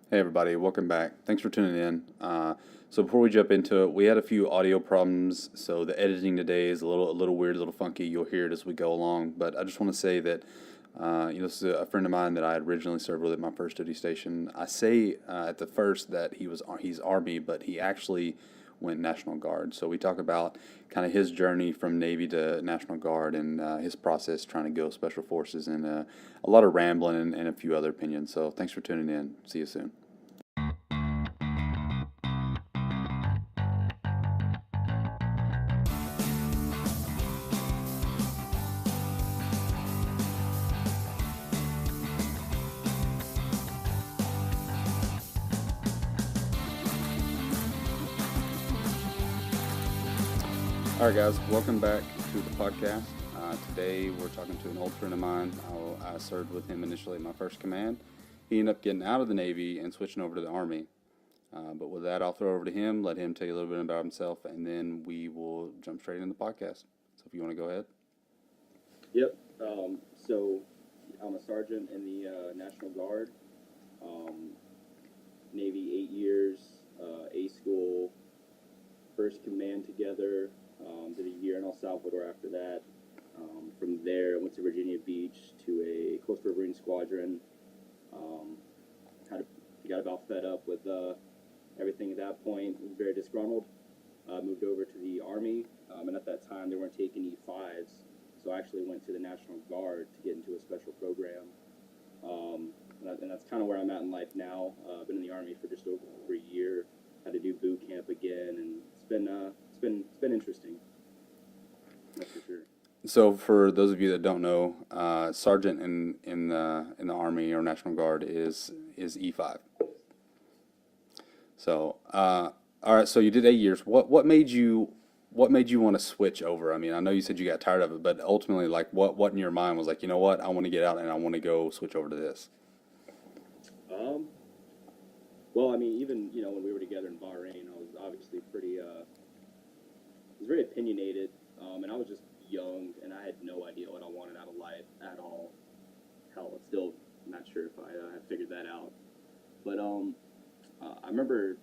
Hey everybody, welcome back. Thanks for tuning in. So before we jump into it, we had a few audio problems, so the editing today is a little weird, a little funky. You'll hear it as we go along, but I just want to say that this is a friend of mine that I had originally served with at my first duty station. I say at the first that he's Army, but he actually went National Guard. So we talk about kind of his journey from Navy to National Guard and his process trying to go Special Forces and a lot of rambling and a few other opinions. So thanks for tuning in. See you soon. All right, guys, welcome back to the podcast. Today we're talking to an old friend of mine. I served with him initially in my first command. He ended up getting out of the Navy and switching over to the Army. But with that, I'll throw over to him, let him tell you a little bit about himself, and then we will jump straight into the podcast. So if you want to go ahead. Yep. So I'm a sergeant in the National Guard. Um, Navy 8 years, A school, first command together. Did a year in El Salvador after that. From there, I went to Virginia Beach to a Coastal Marine Squadron. Um, got about fed up with everything at that point. Was very disgruntled. Moved over to the Army, and at that time they weren't taking E5s, so I actually went to the National Guard to get into a special program. And that's kind of where I'm at in life now. I've been in the Army for just over a year. Had to do boot camp again, and it's been interesting. That's for sure. So for those of you that don't know, sergeant in the Army or National Guard is E5. So all right, so you did 8 years. What made you want to switch over? I mean, I know you said you got tired of it, but ultimately, like, what in your mind was like, you know what, I want to get out and I want to go switch over to this. Um, well, I mean, even when we were together in Bahrain, I was obviously was very opinionated, and I was just young, and I had no idea what I wanted out of life at all. Hell, I'm still not sure if I have figured that out. But I remember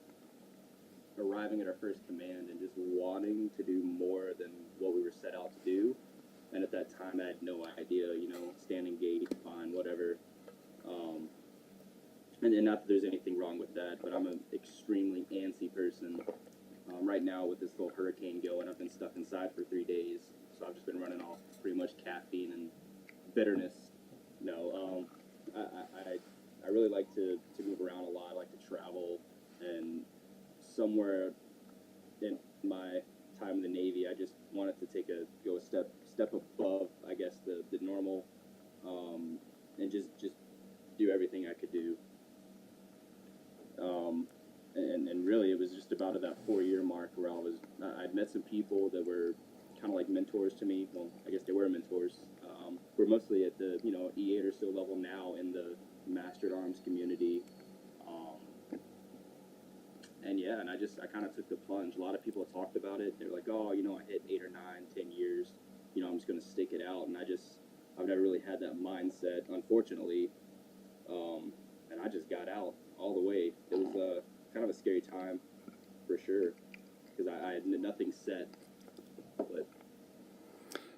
arriving at our first command and just wanting to do more than what we were set out to do. And at that time, I had no idea, standing gate, fine, whatever. Um, and not that there's anything wrong with that, but I'm an extremely antsy person. Right now, with this whole hurricane going, I've been stuck inside for 3 days, so I've just been running off pretty much caffeine and bitterness. No, I really like to move around a lot. I like to travel, and somewhere in my time in the Navy, I just wanted to go a step above, I guess, the normal, and just do everything I could do. Um, and really, it was just about at that 4 year mark where I'd met some people that were kind of like mentors to me. Well, I guess they were mentors. We're mostly at the E8 or so level now in the Mastered Arms community. Um, and yeah, and I kind of took the plunge. A lot of people talked about it. They're like, oh, I hit 8 or 9, 10 years. I'm just gonna stick it out. And I've never really had that mindset, unfortunately. And I just got out all the way. It was kind of a scary time, for sure, because I had nothing set. But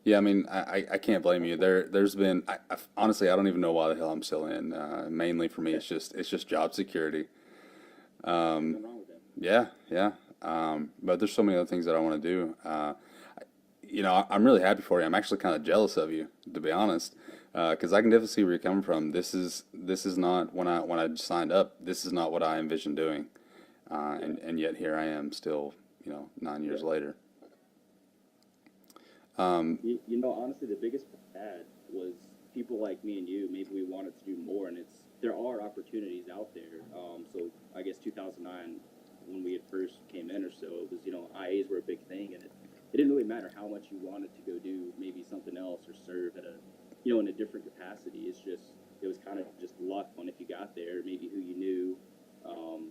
Yeah, I mean, I can't blame you. There's been honestly, I don't even know why the hell I'm still in. Mainly for me, it's just job security. Um, nothing wrong with that. yeah, yeah. But there's so many other things that I want to do. I'm really happy for you. I'm actually kind of jealous of you, to be honest, because I can definitely see where you're coming from. This is not when I signed up. This is not what I envisioned doing, Yeah, and yet here I am still, 9 years yeah. later. Um, Honestly, the biggest bad was people like me and you. Maybe we wanted to do more, and there are opportunities out there. So I guess 2009, when we had first came in or so, it was IAs were a big thing, and it didn't really matter how much you wanted to go do maybe something else or serve at a in a different capacity. It was kind of just luck on if you got there, maybe who you knew, um,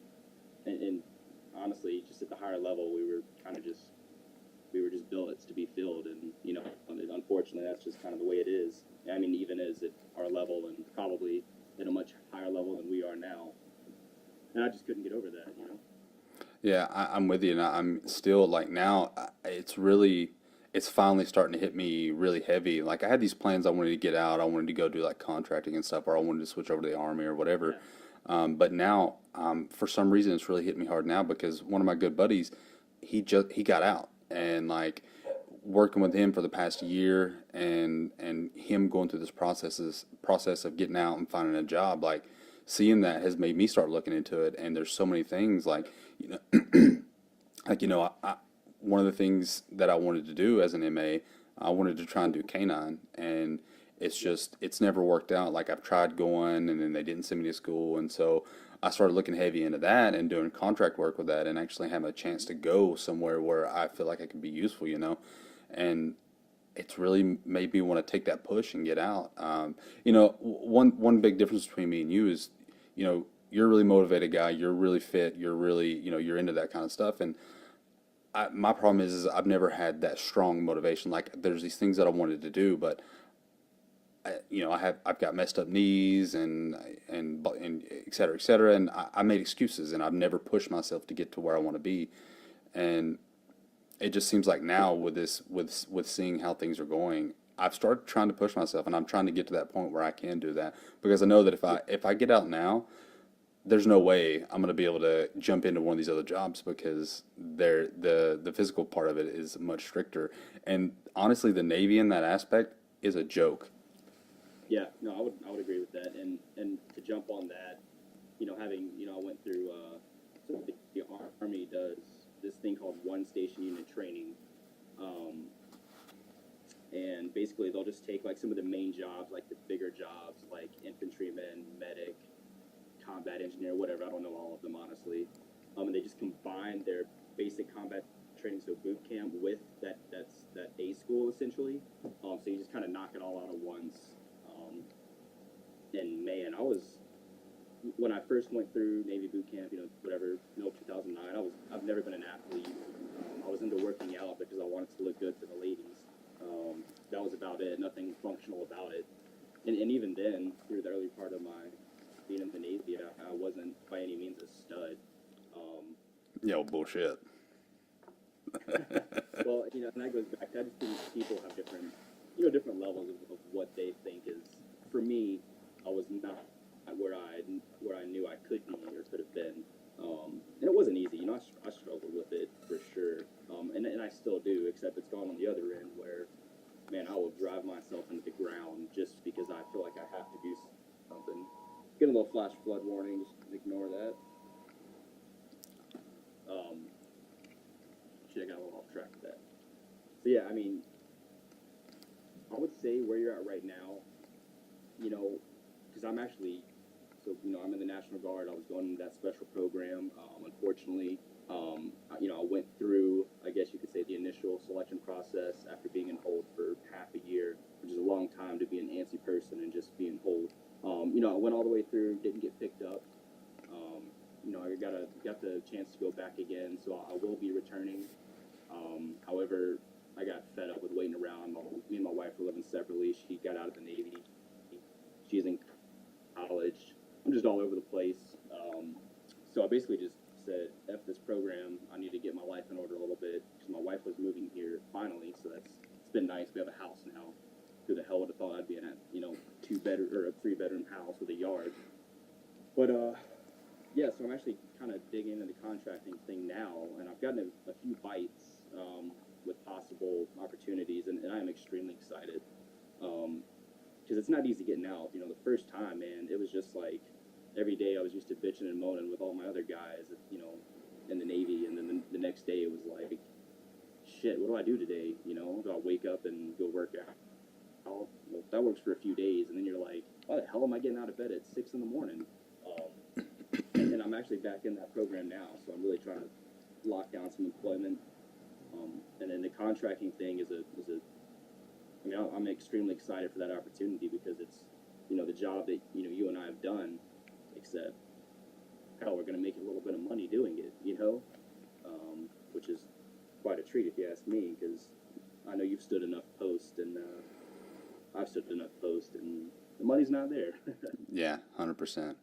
and honestly, just at the higher level, we were just built to be filled, and unfortunately, that's just kind of the way it is. I mean, even as at our level, and probably at a much higher level than we are now. and I just couldn't get over that, you know. Yeah, I'm with you, and I'm still like now. It's really, it's finally starting to hit me really heavy. Like I had these plans. I wanted to get out. I wanted to go do like contracting and stuff, or I wanted to switch over to the army or whatever. Yeah, But now, for some reason, it's really hit me hard now because one of my good buddies, he got out, and like working with him for the past year, and him going through this process of getting out and finding a job, like seeing that has made me start looking into it. And there's so many things like you know like one of the things that I wanted to do as an MA, I wanted to try and do canine, and it's never worked out. Like I've tried going, and then they didn't send me to school, and so I started looking heavy into that and doing contract work with that, and actually having a chance to go somewhere where I feel like I could be useful, and it's really made me want to take that push and get out. One big difference between me and you is, you're a really motivated guy. You're really fit. You're really, you're into that kind of stuff. And my problem is I've never had that strong motivation. Like there's these things that I wanted to do, but I've got messed up knees and et cetera, and I made excuses, and I've never pushed myself to get to where I want to be. And it just seems like now with this with seeing how things are going, I've started trying to push myself, and I'm trying to get to that point where I can do that, because I know that if I get out now, there's no way I'm going to be able to jump into one of these other jobs, because the physical part of it is much stricter. And honestly, the Navy in that aspect is a joke. yeah. No, I would agree with that. And to jump on that, having I went through so the Army does this thing called one station unit training, um, and basically they'll just take like some of the main jobs, like the bigger jobs, like infantryman, medic, combat engineer, whatever. I don't know all of them honestly. And they just combine their basic combat training, so boot camp, with that A school essentially. So you just kind of knock it all out at once. Um, and man, I was when I first went through Navy boot camp, whatever, 2009. I've never been an athlete. I was into working out because I wanted to look good for the ladies. That was about it. Nothing functional about it. And even then, through the early part of my being in the Navy, I wasn't by any means a stud. Um, Yeah, well, bullshit. well, and that goes back. I just think people have different, different levels of what they think is. For me, I was not where I knew I could be or could have been, and it wasn't easy. I struggled with it for sure, and I still do. Except it's gone on the other end where, man, I will drive myself into the ground just because I feel like I have to do something. Getting a little flash flood warning. Just ignore that. Um, Shit, I got a little off track with that. So yeah, I mean, I would say where you're at right now, because I'm actually, I'm in the National Guard. I was going into that special program. Unfortunately, I went through, I guess you could say, the initial selection process after being in hold for half a year, which is a long time to be an antsy person and just be in hold. I went all the way through, didn't get picked up. I got the chance to go back again, so I will be returning. However, I got fed up with waiting around. Me and my wife were living separately. She got out of the Navy. She's in college. I'm just all over the place. So I basically just said, F this program. I need to get my life in order a little bit, because my wife was moving here finally. So it's been nice. We have a house now. Who the hell would have thought I'd be in a 2-bedroom or a 3-bedroom house with a yard? But yeah, so I'm actually kind of digging into the contracting thing now, and I've gotten a few bites with possible opportunities, and I am extremely excited, because it's not easy getting out. The first time, man, it was just like every day I was used to bitching and moaning with all my other guys, in the Navy, and then the next day it was like, shit, what do I do today? Do I wake up and go work out? Well, that works for a few days, and then you're like, why the hell am I getting out of bed at 6 in the morning? And I'm actually back in that program now, so I'm really trying to lock down some employment. And then the contracting thing is I mean, I'm extremely excited for that opportunity, because it's, the job that, you and I have done, except, hell, we're going to make a little bit of money doing it, which is quite a treat if you ask me, because I know you've stood enough post, and I've stood enough post, and the money's not there. Yeah, 100%.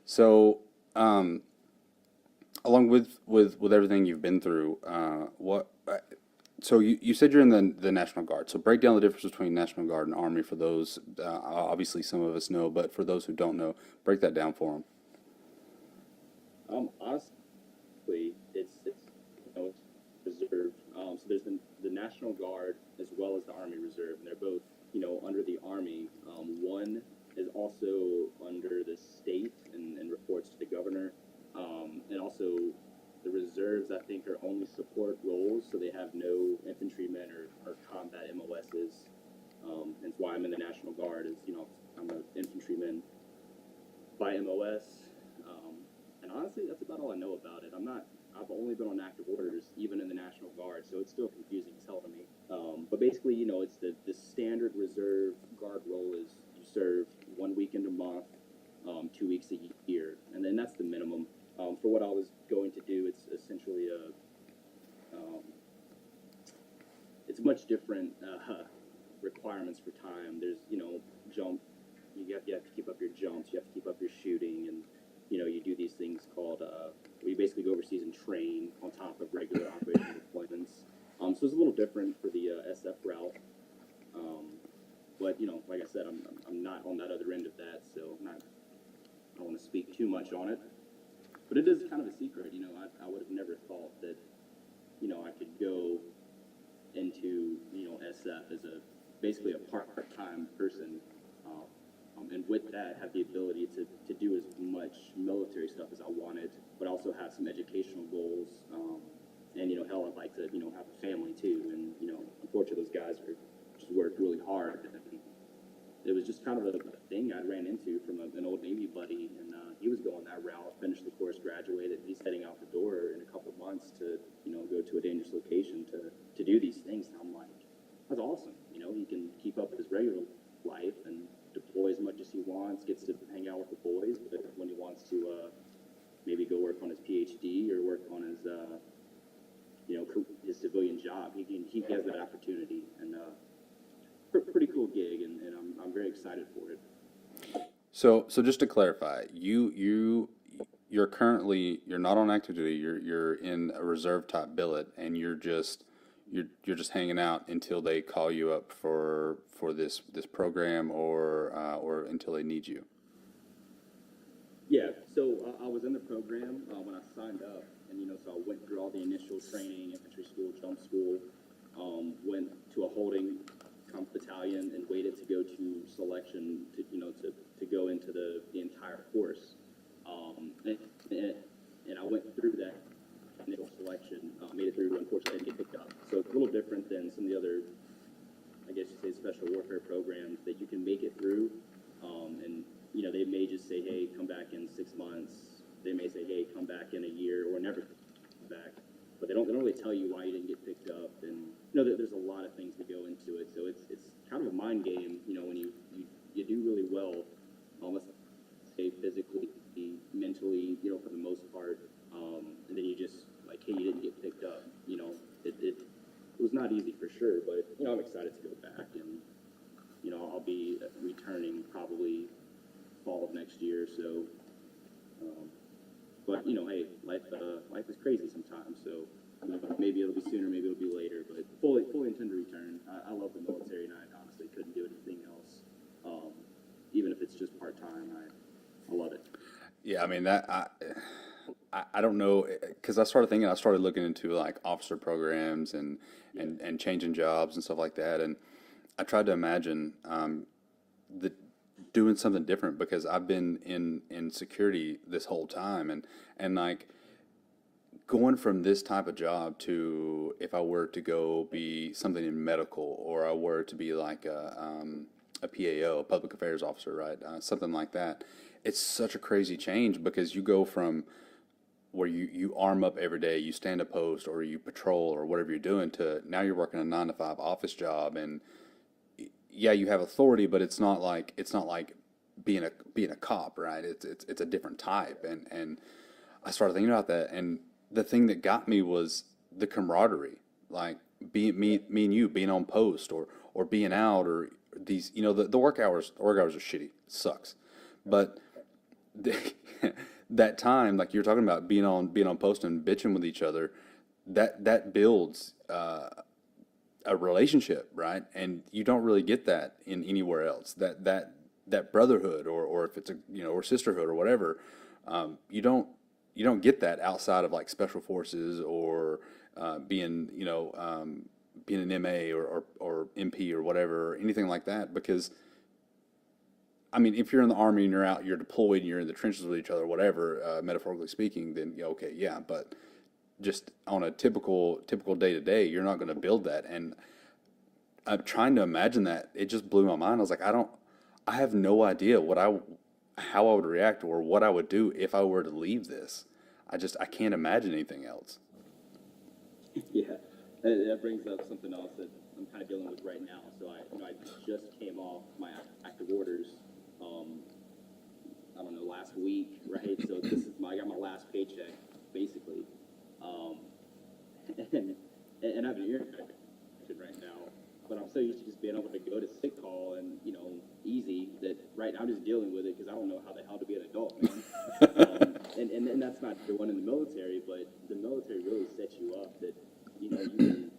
So Um, along with everything you've been through, so you said you're in the National Guard. So break down the difference between National Guard and Army for those. Obviously, some of us know, but for those who don't know, break that down for them. Honestly, it's it's reserve. So there's the National Guard as well as the Army Reserve, and they're both under the Army. One is also under the state and reports to the governor, and also the reserves I think are only support roles, so they have no infantrymen or combat MOSs. Hence why I'm in the National Guard is I'm an infantryman by MOS. And honestly, that's about all I know about it. I've only been on active orders, even in the National Guard, so it's still confusing as hell to me. But basically, it's the standard reserve guard role is you serve 1 weekend a month, 2 weeks a year, and then that's the minimum. For what I was going to do, it's essentially um, it's much different requirements for time. There's jump. You have to keep up your jumps. You have to keep up your shooting, and you do these things called where you basically go overseas and train on top of regular operating deployments. So it's a little different for the SF route. Um, but like I said, I'm not on that other end of that, so I don't want to speak too much on it. But it is kind of a secret. I would have never thought that I could go into SF as a basically a part-time person, and with that have the ability to do as much military stuff as I wanted, but also have some educational goals. And hell, I'd like to have a family too. And unfortunately, those guys are just work really hard. And it was just kind of a thing I ran into from an old Navy buddy, and he was going that route, finished the course, graduated. He's heading out the door in a couple of months to go to a dangerous location to do these things. And I'm like, that's awesome. He can keep up his regular life and deploy as much as he wants, gets to hang out with the boys, but when he wants to maybe go work on his PhD or work on his his civilian job, he has that opportunity, and pretty cool gig, and I'm very excited for it. So just to clarify, you're not on active duty. You're in a reserve type billet, and you're just hanging out until they call you up for this program or until they need you. Yeah, so I was in the program when I signed up, and so I went through all the initial training, infantry school, jump school, went to a holding battalion and waited to go to selection to go into the entire course. And I went through that initial selection, made it through. Unfortunately, I didn't get picked up. So it's a little different than some of the other, I guess you say, special warfare programs that you can make it through, and they may just say, hey, come back in 6 months. They may say, hey, come back in a year, or never come back. But they don't really tell you why you didn't get picked up, and there's a lot of things that go into it. So it's kind of a mind game, when you do really well, let's say physically, mentally, for the most part, and then you just like, hey, you didn't get picked up. It was not easy for sure, but I'm excited to go back, and I'll be returning probably fall of next year. So, but hey, life is crazy sometimes. So maybe it'll be sooner, maybe it'll be later, but fully intend to return. I love the military, and I honestly couldn't do anything else. Even if it's just part time, I love it. Yeah, I mean that I don't know because I started looking into like officer programs Yeah. and changing jobs and stuff like that, and I tried to imagine the doing something different because I've been in security this whole time, and like going from this type of job to if I were to go be something in medical or I were to be like a PAO, a public affairs officer, right? Something like that. It's such a crazy change because you go from where you arm up every day, you stand a post or you patrol or whatever you're doing to now you're working a 9 to 5 office job and yeah, you have authority, but it's not like being a cop, right? It's a different type, and I started thinking about that, and the thing that got me was the camaraderie, like being me and you being on post or being out or the work hours are shitty, sucks, but the that time, like you're talking about being on post and bitching with each other, that builds a relationship, right? And you don't really get that in anywhere else. That brotherhood, or if it's a, or sisterhood or whatever, you don't get that outside of like special forces, or being an MA, or MP or whatever, or anything like that. Because I mean, if you're in the army and you're deployed and you're in the trenches with each other, whatever, metaphorically speaking, then yeah, okay, yeah. But just on a typical day to day, you're not going to build that. And I'm trying to imagine that. It just blew my mind. I was like, I have no idea how I would react or what I would do if I were to leave this. I can't imagine anything else. Yeah, that brings up something else that I'm kind of dealing with right now. So I just came off my active orders. Um, I don't know, last week, right? So I got my last paycheck basically, um, and I have an ear infection right now. But I'm so used to just being able to go to sick call and easy that right now I'm just dealing with it because I don't know how the hell to be an adult, man. And that's not the one in the military, but the military really sets you up that you can.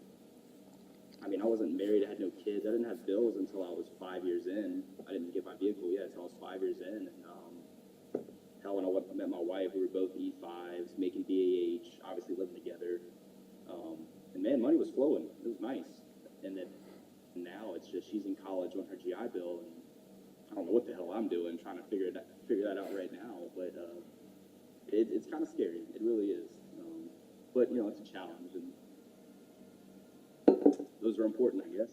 I mean, I wasn't married, I had no kids, I didn't have bills until I was 5 years in. I didn't get my vehicle yet until I was 5 years in. And hell, when I met my wife, we were both E5s, making BAH, obviously living together. And man, money was flowing. It was nice. And then now it's just she's in college on her GI Bill, and I don't know what the hell I'm doing trying to figure that out right now. But it's kind of scary. It really is. But it's a challenge, and those are important, I guess.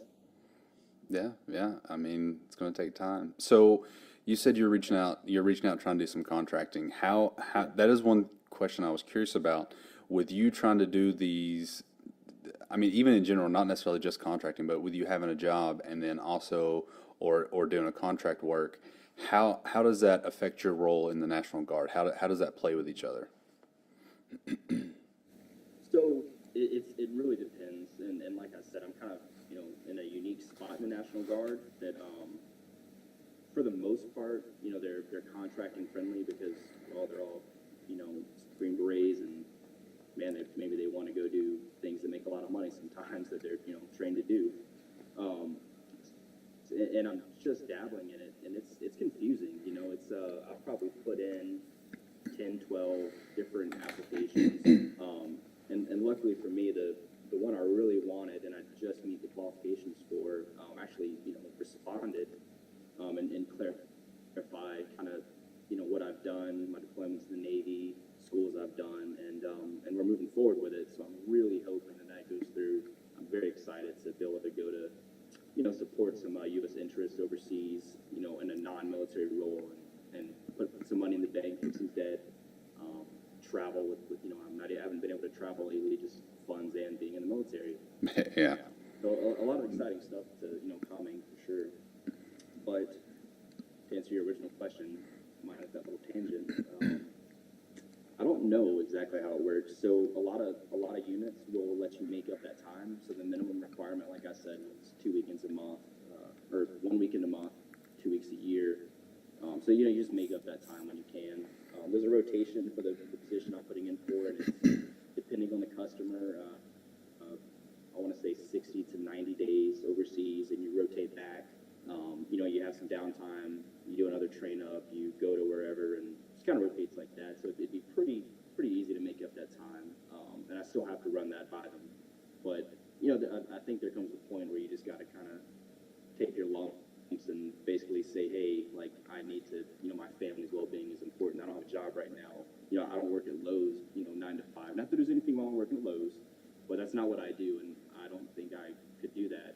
Yeah, yeah. I mean, it's going to take time. So you said you're reaching out. You're reaching out, trying to do some contracting. How that is one question I was curious about with you trying to do these. I mean, even in general, not necessarily just contracting, but with you having a job and then also or doing a contract work, how does that affect your role in the National Guard? How does that play with each other? So it really depends, and like I said, I'm kind of in a unique spot in the National Guard that for the most part they're contracting friendly because they're all Green Berets, and man, maybe they want to go do things that make a lot of money sometimes that they're trained to do. Um, and I'm just dabbling in it, and it's confusing. I've probably put in 10, 12 different applications, and luckily for me, the one I really wanted and I just meet the qualifications for actually responded, and clarify kind of what I've done, my deployments in the Navy, schools I've done, and we're moving forward with it. So I'm really hoping that goes through. I'm very excited to be able to go to support some U.S. interests overseas, in a non-military role, and put some money in the bank, take some debt, travel with I haven't been able to travel lately, just funds and being in the military. Yeah. So a lot of exciting stuff to coming for sure. But to answer your original question, minus that little tangent, I don't know exactly how it works. So a lot of units will let you make up that time. So the minimum requirement, like I said, was 2 weekends a month, or 1 weekend a month, 2 weeks a year. So you just make up that time when you can. There's a rotation for the position I'm putting in for, and it's depending on the customer. I want to say 60 to 90 days overseas, and you rotate back. You have some downtime. You do another train up. You go to wherever, and just kind of rotates like that. So it'd be pretty easy to make up that time. And I still have to run that by them. But I think there comes a point where you just got to kind of take your lumps and basically say, hey, like I need to, my family's well-being is important. I don't have a job right now. I don't work at Lowe's, 9 to 5. Not that there's anything wrong working at Lowe's, but that's not what I do, and I don't think I could do that.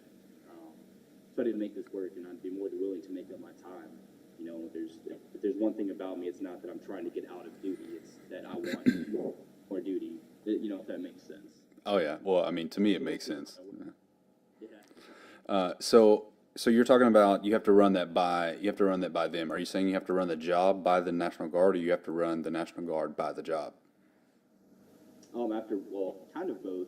So I didn't make this work, and I'd be more than willing to make up my time. If there's one thing about me, it's not that I'm trying to get out of duty. It's that I want more duty. If that makes sense. Oh yeah. Well, I mean, to me, it makes sense. Yeah. So you're talking about you have to run that by them. Are you saying you have to run the job by the National Guard, or you have to run the National Guard by the job? Kind of both.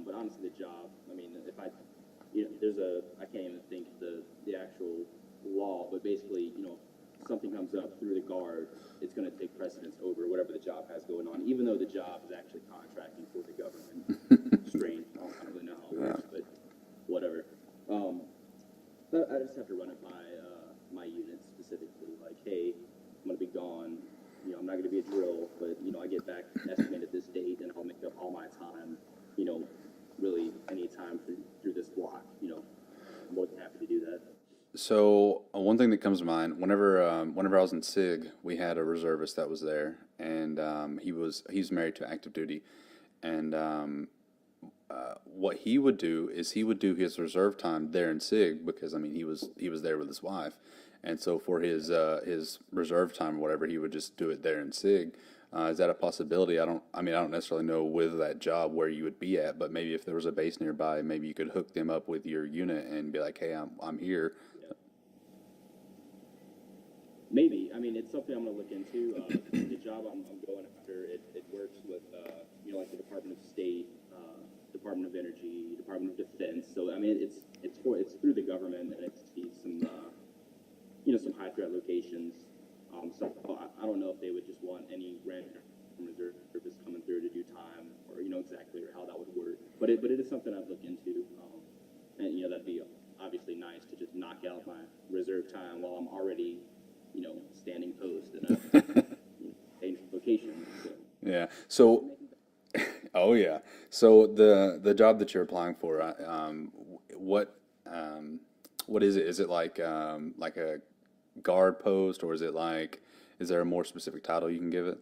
But honestly, the job. I mean, if I, I can't even think the actual law, but basically, something comes up through the guard, it's going to take precedence over whatever the job has going on, even though the job is actually contracting for the government. Strange. I don't really know how it works, but whatever. But I just have to run it by my unit specifically. Like, hey, I'm going to be gone. You know, I'm not going to be a drill, but, you know, I get back estimated this date, and I'll make up all my time, you know, really any time through this block. You know, I'm more than happy to do that. So one thing that comes to mind, whenever I was in SIG, we had a reservist that was there, and he's married to active duty, and what he would do is he would do his reserve time there in SIG because I mean he was there with his wife, and so for his reserve time or whatever he would just do it there in SIG. Is that a possibility? I don't necessarily know with that job where you would be at, but maybe if there was a base nearby, maybe you could hook them up with your unit and be like, hey, I'm here. Maybe. I mean, it's something I'm going to look into. The job I'm going after, it works with, you know, like the Department of State, Department of Energy, Department of Defense. So, I mean, it's through the government, and it's some, you know, some high threat locations. So I don't know if they would just want any random reservist coming through to do time, or you know exactly how that would work. But it is something I'd look into, and you know that'd be obviously nice to just knock out my reserve time while I'm already, you know, standing post in a dangerous location. So, Yeah. So, oh yeah. So the job that you're applying for, what is it? Is it like a guard post, or is there a more specific title you can give it?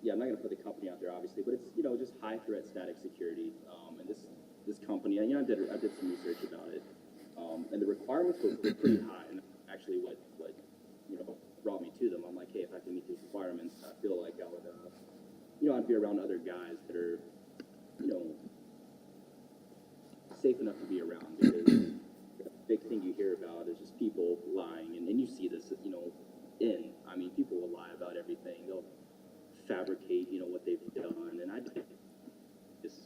yeah, I'm not gonna put the company out there, obviously, but it's you know just high threat static security. And this company, you know, I did some research about it, and the requirements were pretty high. And actually, what you know brought me to them, I'm like, hey, if I can meet these requirements, I feel like I would, you know, I'd be around other guys that are, you know, safe enough to be around because the big thing you hear about is just people lying, and you see this, you know, I mean, people will lie about everything. They'll fabricate, you know, what they've done, and I just,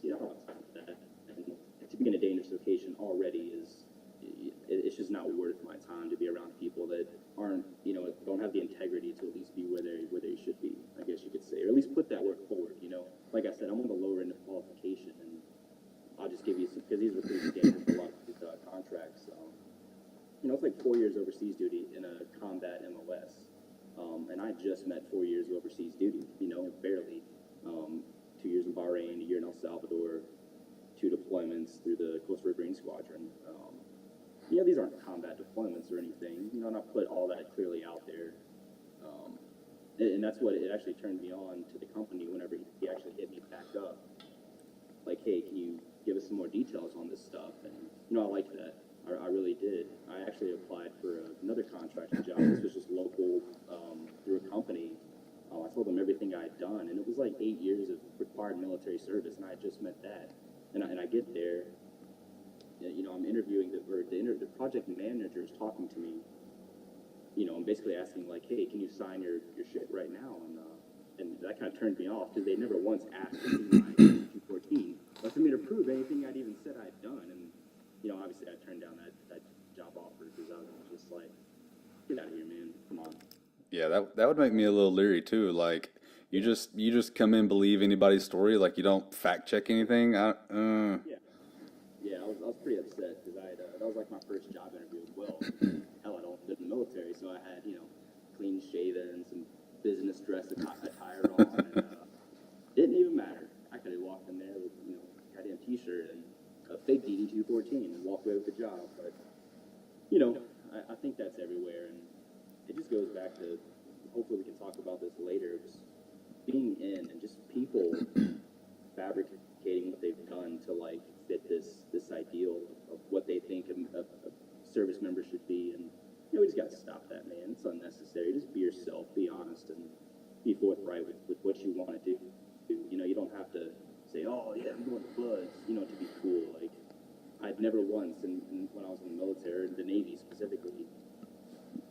you know, I don't have time for that. And to be in a dangerous location already it's just not worth my time to be around people that aren't, you know, don't have the integrity to at least be where they should be, I guess you could say, or at least put that work forward, you know. Like I said, I'm on the lower end of qualification, and I'll just give you some, because these are pretty standard for a lot of these contracts. You know, it's like 4 years overseas duty in a combat MLS. And I just met 4 years of overseas duty, you know, barely. 2 years in Bahrain, a year in El Salvador, 2 deployments through the Coastal Marine Squadron. You know, these aren't combat deployments or anything, you know, and I put all that clearly out there. And that's what it actually turned me on to the company whenever he actually hit me back up. Like, hey, can you give us some more details on this stuff? And, you know, I liked that. I really did. I actually applied for another contracting job. This was just local through a company. I told them everything I had done, and it was like 8 years of required military service, and I had just met that. And I get there, you know, I'm interviewing the project manager is talking to me, you know, and basically asking like, hey, can you sign your shit right now? And that kind of turned me off because they never once asked to see my 214, but for me to prove anything I'd even said I'd done. And you know, obviously I turned down that job offer because I was just like, get out of here, man. Come on. Yeah, that would make me a little leery too. Like you just come in, believe anybody's story, like you don't fact check anything. Yeah. Yeah, I was pretty upset because that was like my first job interview as well. Hell, I don't live in the military, so I had, you know, clean shaven, some business dress attire on, and didn't even matter. I could have walked in there with, you know, a goddamn t-shirt and a fake DD-214 and walked away with the job. But, you know, I think that's everywhere, and it just goes back to, hopefully we can talk about this later, just being in and just people fabricating what they've done to like fit this ideal of what they think a service member should be. And you know, we just got to stop that, man. It's unnecessary. Just be yourself, be honest, and be forthright with what you want to do. You know, you don't have to say, oh yeah, I'm going to Bloods, you know, to be cool. Like, I'd never once, and when I was in the military, the Navy specifically,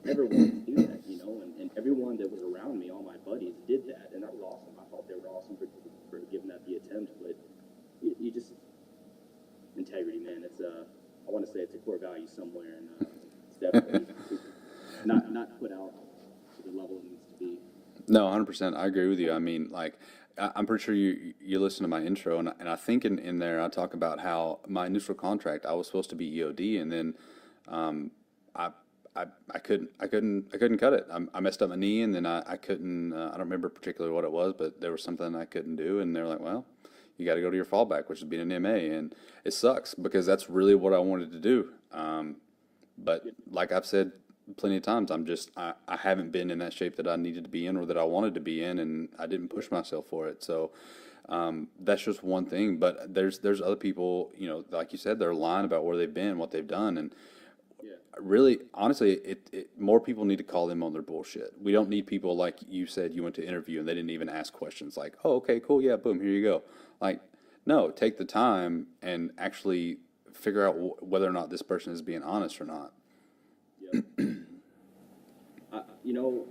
never wanted to do that, you know, and everyone that was around me, all my buddies, did that, and that was awesome. I thought they were awesome for giving that the attempt, but you just, integrity, man, it's, I want to say it's a core value somewhere, and it's definitely 100%. I agree with you. I mean, like, I'm pretty sure you listen to my intro, and I think in there I talk about how my initial contract I was supposed to be EOD, and then um, I, I couldn't cut it. I messed up my knee, and then I couldn't. I don't remember particularly what it was, but there was something I couldn't do, and they're like, well, you got to go to your fallback, which is being an MA, and it sucks because that's really what I wanted to do. But like I've said plenty of times, I haven't been in that shape that I needed to be in or that I wanted to be in, and I didn't push myself for it. So that's just one thing. But there's other people, like you said, they're lying about where they've been, what they've done, and Yeah. really, honestly, more people need to call them on their bullshit. We don't need people like you said you went to interview and they didn't even ask questions like, "Oh, okay, cool, yeah, boom, here you go." Like, no, take the time and actually figure out whether or not this person is being honest or not. Yep. You know,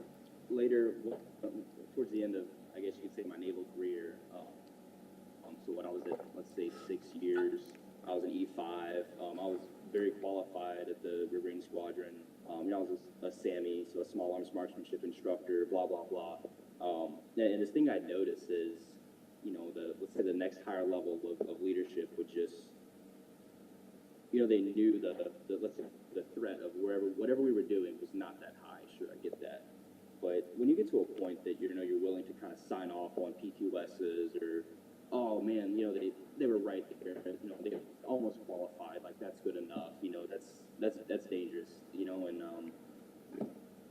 later, towards the end of, I guess you could say, my naval career, so when I was at, let's say, 6 years, I was an E5. I was very qualified at the Riverine Squadron. I was a SAMI, so a small arms marksmanship instructor, blah, blah, blah. And this thing I noticed is, let's say the next higher level of leadership would just, they knew the threat of whatever we were doing was not that high. Sure, I get that. But when you get to a point that you're willing to kind of sign off on PQSs or, oh man, they were right there, they almost qualified, like that's good enough, that's dangerous, and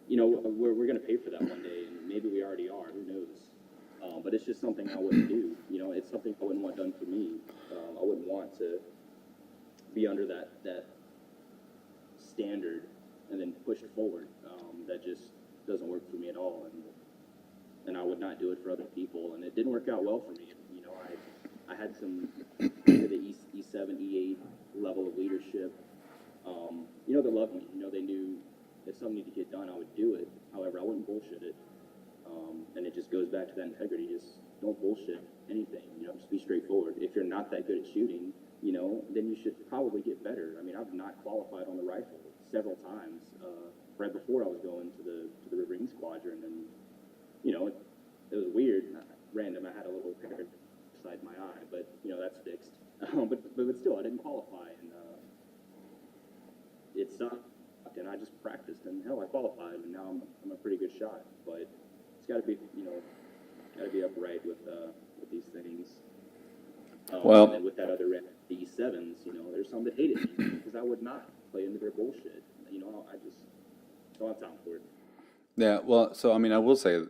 we're gonna pay for that one day, and maybe we already are, who knows? But it's just something I wouldn't do. It's something I wouldn't want done for me. I wouldn't want to be under that standard and then pushed forward. That just doesn't work for me at all, and I would not do it for other people. And it didn't work out well for me. I had some the E7, E8 level of leadership. They loved me. They knew if something needed to get done, I would do it. However, I wouldn't bullshit it. And it just goes back to that integrity. Just don't bullshit anything. Just be straightforward. If you're not that good at shooting, then you should probably get better. I mean, I've not qualified on the rifle several times. Right before I was going to the Riverine Squadron, and it was weird, random. I had a little hair beside my eye, but that's fixed. But still, I didn't qualify, and it sucked. And I just practiced, and hell, I qualified, and now I'm a pretty good shot. But it's got to be upright with these things. Well, And with that other end, the E7s, there's some that hated me because I would not play into their bullshit. I just don't have time for it. yeah, well, so I mean, I will say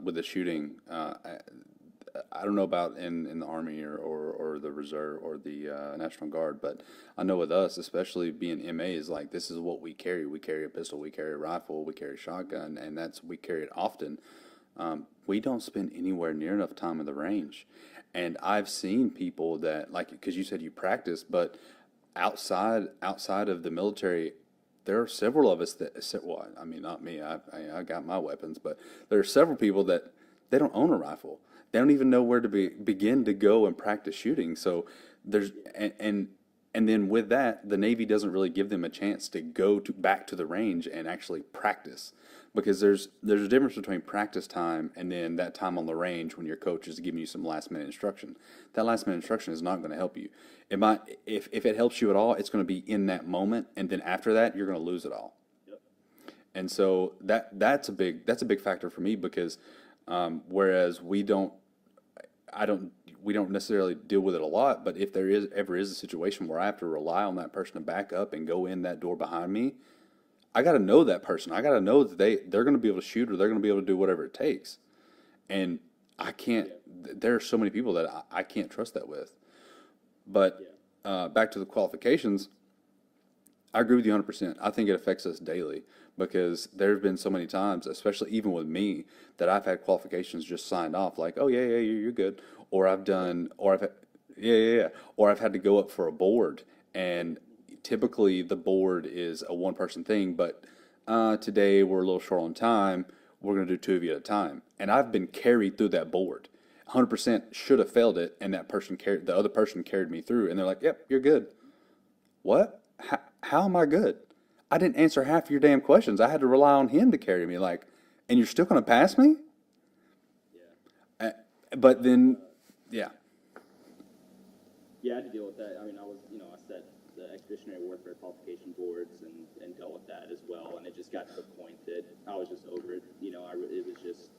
with the shooting, I don't know about in the Army or the Reserve or the National Guard, but I know with us, especially being MAs, like this is what we carry. We carry a pistol, we carry a rifle, we carry a shotgun, and we carry it often. We don't spend anywhere near enough time in the range. And I've seen people that, like, because you said you practice, but outside of the military, there are several of us well, I mean, not me, I got my weapons, but there are several people that they don't own a rifle. They don't even know where to begin to go and practice shooting. So there's, and then with that, the Navy doesn't really give them a chance to go back to the range and actually practice, because there's a difference between practice time and then that time on the range when your coach is giving you some last minute instruction. That last minute instruction is not going to help you. It might, if it helps you at all, it's going to be in that moment, and then after that, you're going to lose it all. Yep. And so that's a big factor for me, because whereas we don't necessarily deal with it a lot, but if there ever is a situation where I have to rely on that person to back up and go in that door behind me, I got to know that person. I got to know that they're going to be able to shoot, or they're going to be able to do whatever it takes. And I can't. There are so many people that I can't trust that with. But back to the qualifications, I agree with you 100%. I think it affects us daily, because there have been so many times, especially even with me, that I've had qualifications just signed off, like, oh yeah, you're good, or or I've had to go up for a board, and typically the board is a one-person thing, but today we're a little short on time. We're going to do two of you at a time, and I've been carried through that board. 100% should have failed it, and the other person carried me through, and they're like, "Yep, you're good." What? How am I good? I didn't answer half your damn questions. I had to rely on him to carry me. Like, and you're still going to pass me? but then, yeah. Yeah, I had to deal with that. I mean, I set the expeditionary warfare qualification boards and dealt with that as well. And it just got to the point that I was just over it. It was just,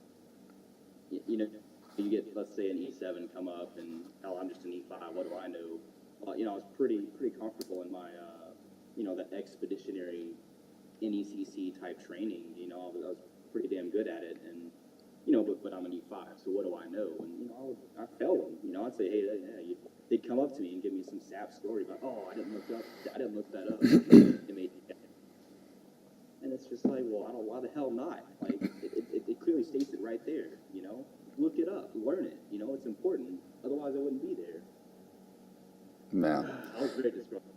you get, let's say, an E7 come up, and hell, I'm just an E5. What do I know? Well, I was pretty comfortable in my, that expeditionary NECC type training. I was pretty damn good at it, and but I'm an E5, so what do I know? And I'd tell them. I'd say, hey, yeah, they'd come up to me and give me some sap story about, oh, I didn't look that up. It made me, and it's just like, well, why the hell not? Like, it clearly states it right there. Look it up, learn it. It's important. Otherwise, I wouldn't be there. No. I was very disgruntled.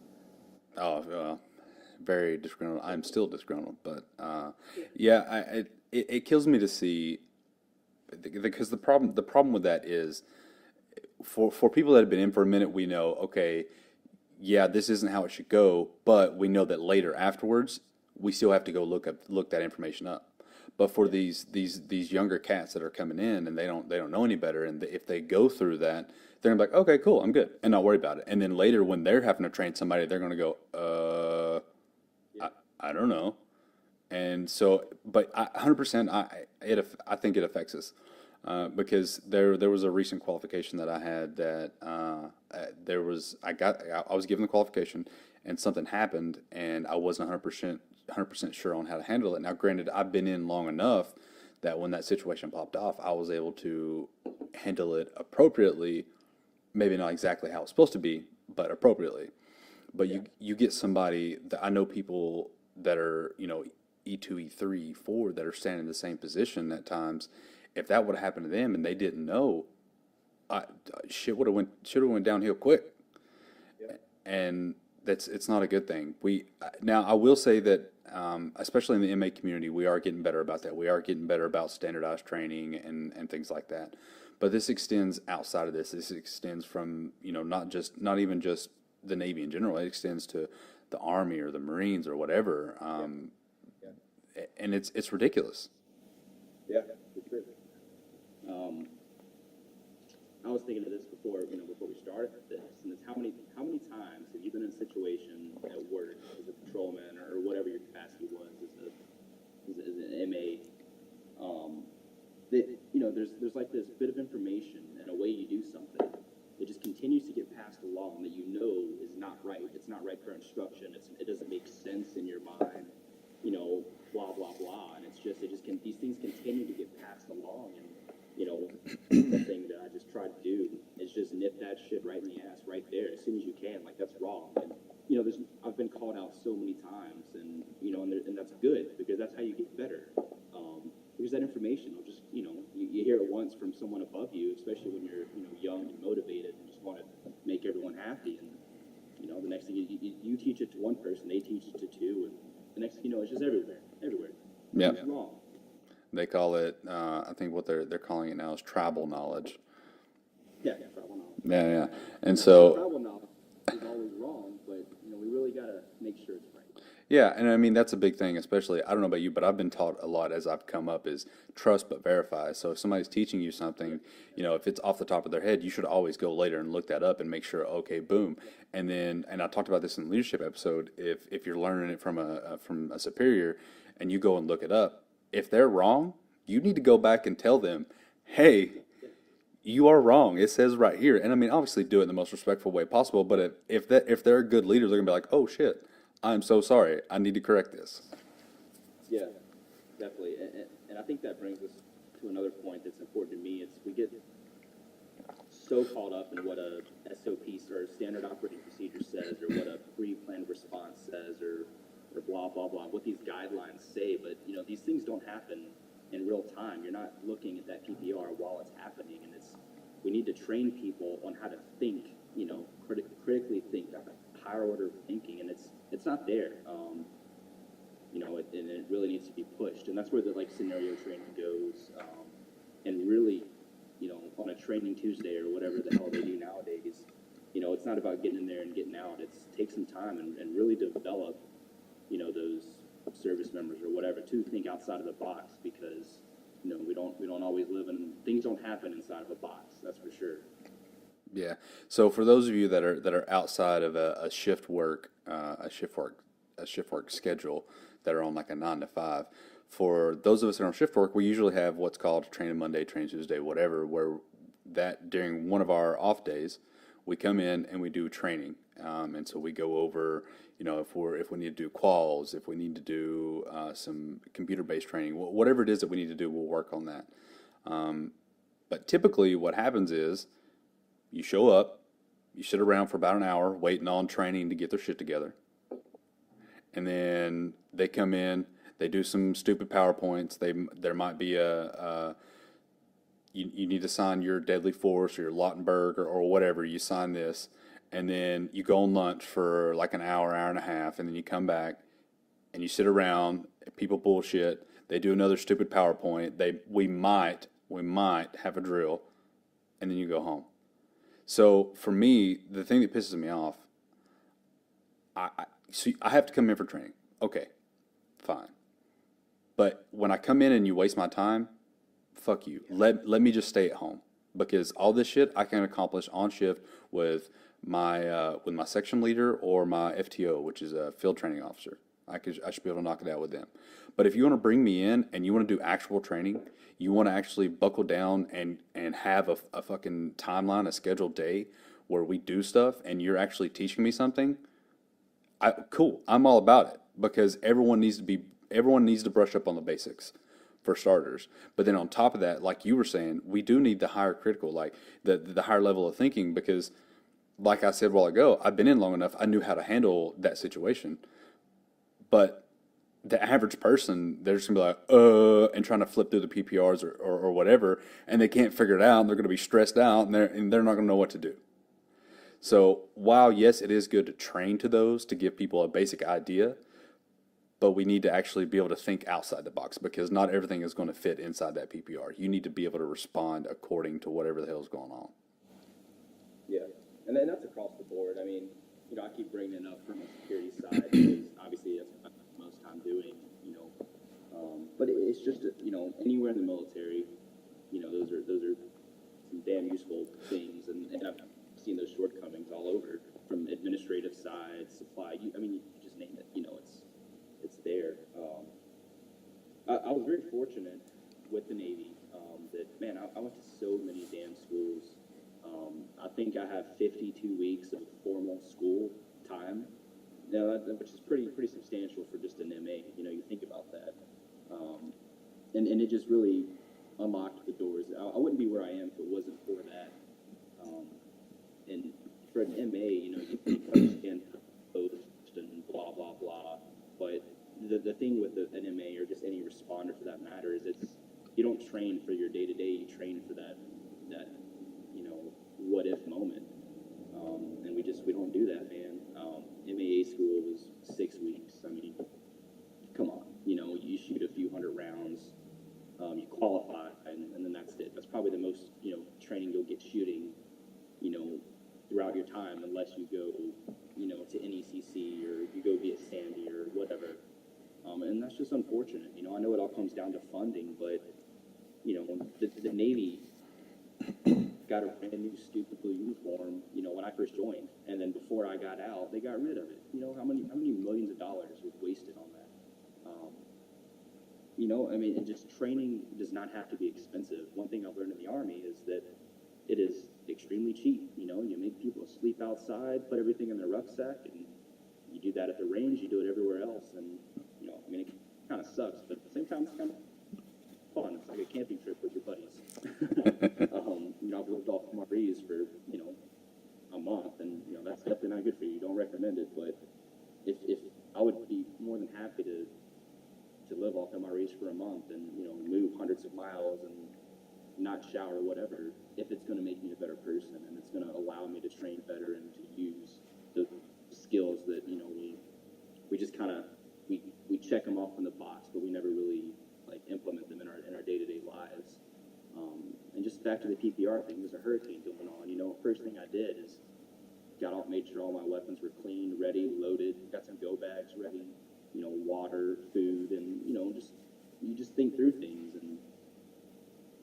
Oh, well, very disgruntled. I'm still disgruntled, but yeah, it kills me to see, because the problem with that is, for people that have been in for a minute, we know, okay, yeah, this isn't how it should go, but we know that later afterwards, we still have to go look that information up. But for these younger cats that are coming in and they don't know any better, and if they go through that, they're gonna be like, okay, cool, I'm good, and not worry about it. And then later when they're having to train somebody, they're gonna go, I don't know. And so, but 100%, I think it affects us, because there was a recent qualification that I had that I was given the qualification, and something happened, and I wasn't 100% sure on how to handle it. Now, granted, I've been in long enough that when that situation popped off, I was able to handle it appropriately. Maybe not exactly how it's supposed to be, but appropriately. But you get somebody that I know, people that are, E2, E3, E4, that are standing in the same position at times. If that would have happened to them and they didn't know, shit should have went downhill quick. And it's not a good thing. Now I will say that, especially in the MA community, we are getting better about that. We are getting better about standardized training and things like that. But this extends outside of this. This extends from, not even just the Navy in general. It extends to the Army or the Marines or whatever. And it's ridiculous. Yeah, for sure. I was thinking of this before we started this, and it's how many times have you been in a situation at work as a patrolman or whatever your capacity was as an MA, that there's like this bit of information and a way you do something that just continues to get passed along that is not right. It's not right for instruction. It doesn't make sense in your mind. Blah blah blah, and these things continue to get passed along, and the thing that I just try to do is just nip that shit right in the ass right there as soon as you can. Like, that's wrong, and I've been called out so many times, and and that's good, because that's how you get better. Because that information will just you hear it once from someone above you, especially when you're young and motivated and just want to make everyone happy, and the next thing you teach it to one person, they teach it to two, and the next thing you know, it's just everywhere. Yeah. It's wrong. They call it, I think what they're calling it now is tribal knowledge. Yeah, tribal knowledge. Yeah. And so, tribal knowledge is always wrong, but we really gotta make sure it's right. yeah, and I mean, that's a big thing, especially, I don't know about you, but I've been taught a lot as I've come up, is trust but verify. So if somebody's teaching you something, if it's off the top of their head, you should always go later and look that up and make sure, okay, boom. And then, and I talked about this in the leadership episode, if you're learning it from a superior and you go and look it up, if they're wrong, you need to go back and tell them, hey, you are wrong. It says right here. And I mean, obviously do it in the most respectful way possible, but if they're a good leader, they're gonna be like, oh shit, I'm so sorry, I need to correct this. Yeah, definitely. And I think that brings us to another point that's important to me. We get so caught up in what a SOP or standard operating procedure says, or what a pre-planned response says, or blah blah blah, what these guidelines say. But these things don't happen in real time. You're not looking at that PPR while it's happening, and we need to train people on how to think, critically think, that higher order of thinking, and it's not there. And it really needs to be pushed, and that's where the scenario training goes. And really, on a training Tuesday or whatever the hell they do nowadays, it's not about getting in there and getting out. It's take some time and really develop, those service members or whatever to think outside of the box, because we don't always live in things don't happen inside of a box. That's for sure. Yeah. So for those of you that are outside of a shift work, a shift work schedule that are on like a 9 to 5, for those of us that are on shift work, we usually have what's called training Monday, training Tuesday, whatever, where that during one of our off days, we come in and we do training. And so we go over, if we need to do quals, if we need to do some computer-based training, whatever it is that we need to do, we'll work on that. But typically, what happens is you show up, you sit around for about an hour waiting on training to get their shit together. And then they come in, they do some stupid PowerPoints. There might be you need to sign your deadly force or your Lautenberg or whatever. You sign this, and then you go on lunch for like an hour, hour and a half, and then you come back and you sit around. People bullshit. They do another stupid PowerPoint. We might have a drill, and then you go home. So for me, the thing that pisses me off, I have to come in for training. Okay, fine. But when I come in and you waste my time, fuck you. Let me just stay at home, because all this shit I can accomplish on shift with my section leader or my FTO, which is a field training officer. I should be able to knock it out with them. But if you want to bring me in and you want to do actual training, you want to actually buckle down and have a fucking timeline, a scheduled day where we do stuff, and you're actually teaching me something, cool. I'm all about it, because everyone needs to brush up on the basics for starters. But then on top of that, like you were saying, we do need the higher critical, like the higher level of thinking, because like I said a while ago, I've been in long enough, I knew how to handle that situation. But the average person, they're just gonna be like, and trying to flip through the PPRs or whatever, and they can't figure it out, and they're gonna be stressed out, and they're not gonna know what to do. So while yes, it is good to train to those to give people a basic idea, but we need to actually be able to think outside the box, because not everything is going to fit inside that PPR. You need to be able to respond according to whatever the hell is going on. Yeah, and then that's across the board. I mean, I keep bringing it up from a security side because obviously that's what I spend most time doing. But it's just anywhere in the military, those are some damn useful things, and I've seen those shortcomings all over, from administrative side, supply. You just name it. It's there. I was very fortunate with the Navy that, man, I went to so many damn schools. I think I have 52 weeks of formal school time, which is pretty substantial for just an MA. You think about that, and it just really unlocked the doors. I wouldn't be where I am if it wasn't for that. And for an MA, you understand post and blah blah blah, but the thing with an MA, or just any responder for that matter, is you don't train for your day to day. You train for that what if moment, and we don't do that, man. MAA school was 6 weeks. I mean, come on, you shoot a few hundred rounds, you qualify, and then that's it. That's probably the most training you'll get shooting, throughout your time, unless you go to NECC or you go via Sandy or whatever. And that's just unfortunate. I know it all comes down to funding, but the Navy got a brand new stupid blue uniform, when I first joined, and then before I got out, they got rid of it. How many millions of dollars was wasted on that? And just training does not have to be expensive. One thing I've learned in the Army is that it is extremely cheap. You make people sleep outside, put everything in their rucksack, and you do that at the range, you do it everywhere else, and it kind of sucks, but at the same time, it's kind of fun. It's like a camping trip with your buddies. I've lived off MREs for a month, and that's definitely not good for you. Don't recommend it. But if I would be more than happy to live off MREs for a month and move hundreds of miles and not shower, whatever, if it's going to make me a better person and it's going to allow me to train better and to use the skills that we just kind of we check them off in the box, but we never really implement them in our day-to-day lives. And just back to the PPR thing, there's a hurricane going on. First thing I did is made sure all my weapons were clean, ready, loaded, got some go bags ready, water, food, and you just think through things. And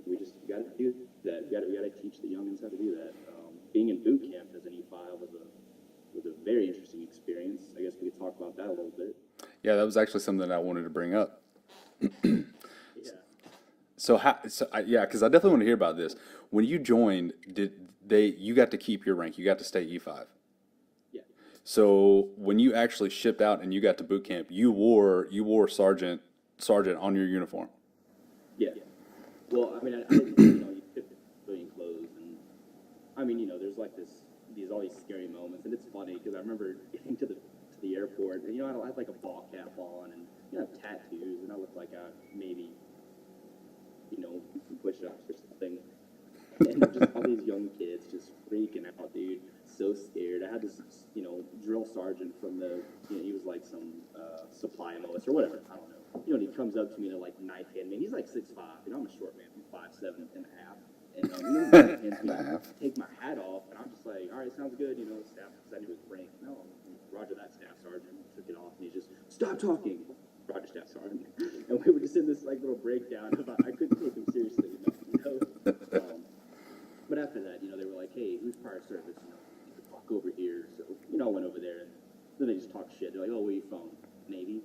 we got to do that. We got to teach the youngins how to do that. Being in boot camp as an E5 was a very interesting experience. I guess we could talk about that a little bit. Yeah, that was actually something that I wanted to bring up. Yeah. Yeah, because I definitely want to hear about this. When you joined, you got to keep your rank, you got to stay E5. Yeah. So when you actually shipped out and you got to boot camp, you wore sergeant on your uniform. Yeah. Well, I mean, I didn't, you fit civilian clothes, and I mean, there's like all these scary moments, and it's funny because I remember getting to the airport, and I had like a ball cap on, and I have tattoos, and I look like I maybe some push-ups or something, and just all these young kids just freaking out, dude, so scared. I had this drill sergeant from he was like some supply MOS or whatever, I don't know. And he comes up to me to like knife hand me. He's like 6'5", I'm a short man, I'm 5'7" and a half. And he hands me, take my hat off, and I'm just like, all right, sounds good, staff, because I knew his rank. No, Roger that, staff sergeant. Took it off, and he just, stop talking, Roger, staff sergeant. And we were just in this like little breakdown about I couldn't take him seriously enough. But after that, they were like, hey, who's prior service? You could walk over here. So, I went over there, and then they just talked shit. They're like, oh, where you from? Navy?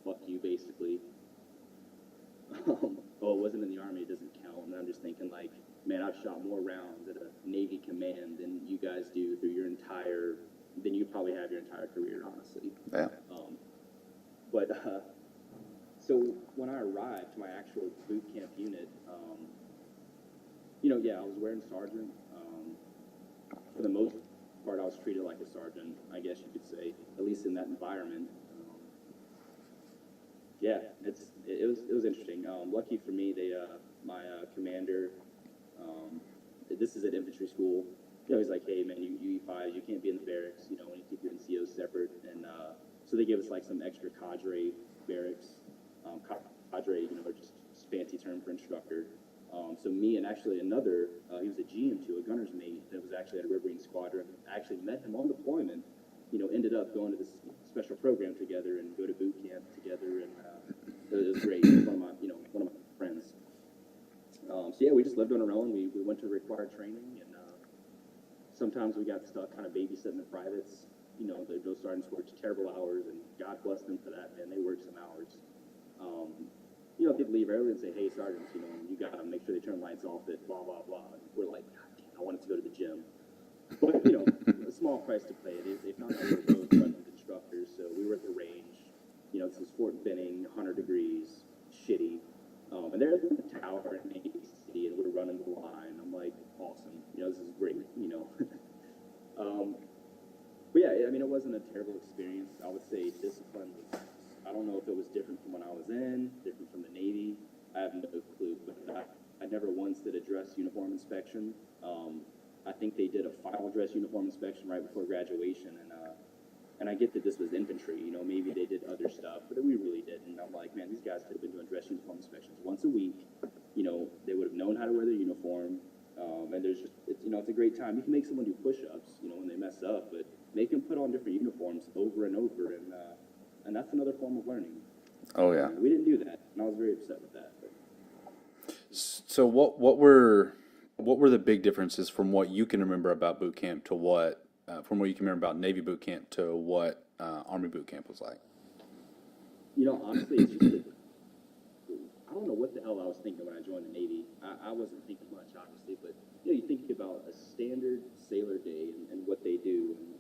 Fuck you, basically. Oh, it wasn't in the Army, it doesn't count. And I'm just thinking, like, man, I've shot more rounds at a Navy command than you guys do through than you probably have your entire career, honestly. Yeah. So when I arrived to my actual boot camp unit, I was wearing sergeant. For the most part, I was treated like a sergeant, I guess you could say, at least in that environment. Yeah, it was interesting. Lucky for me, my commander, this is at infantry school. He's like, hey man, you E5s, you can't be in the barracks. We need to keep your NCOs separate. And so they gave us like some extra cadre barracks. Cadre, just fancy term for instructor. So me and actually another, he was a GM2, a gunner's mate that was actually at a Riverine Squadron. I actually met him on deployment. Ended up going to this special program together and go to boot camp together, and it was great. He was one of my friends. So yeah, we just lived on our own. We went to required training, and sometimes we got stuck kind of babysitting the privates. Those sergeants worked terrible hours, and God bless them for that, man. They worked some hours. They'd leave early and say, hey, sergeants, you got to make sure they turn lights off at blah, blah, blah. And we're like, God damn, I wanted to go to the gym. But, a small price to pay. They found out we were both running instructors, so we were at the range. This is Fort Benning, 100 degrees, shitty. And they're in the tower in Navy City, and we're running the line. I'm like, awesome. This is great, But yeah, I mean, it wasn't a terrible experience. I would say discipline was, I don't know if it was different from when I was different from the Navy. I have no clue, but I never once did a dress uniform inspection. I think they did a final dress uniform inspection right before graduation, and I get that this was infantry, maybe they did other stuff, but we really didn't. I'm like, man, these guys could have been doing dress uniform inspections once a week. They would have known how to wear their uniform, and there's just, it's a great time. You can make someone do push-ups, when they mess up, but make them put on different uniforms over and over, and that's another form of learning. Oh yeah. We didn't do that, and I was very upset with that. But. So what were the big differences from what you can remember about boot camp to from what you can remember about Navy boot camp to what Army boot camp was like? Honestly, it's just I don't know what the hell I was thinking when I joined the Navy. I wasn't thinking much, obviously, but you think about a standard sailor day and what they do. And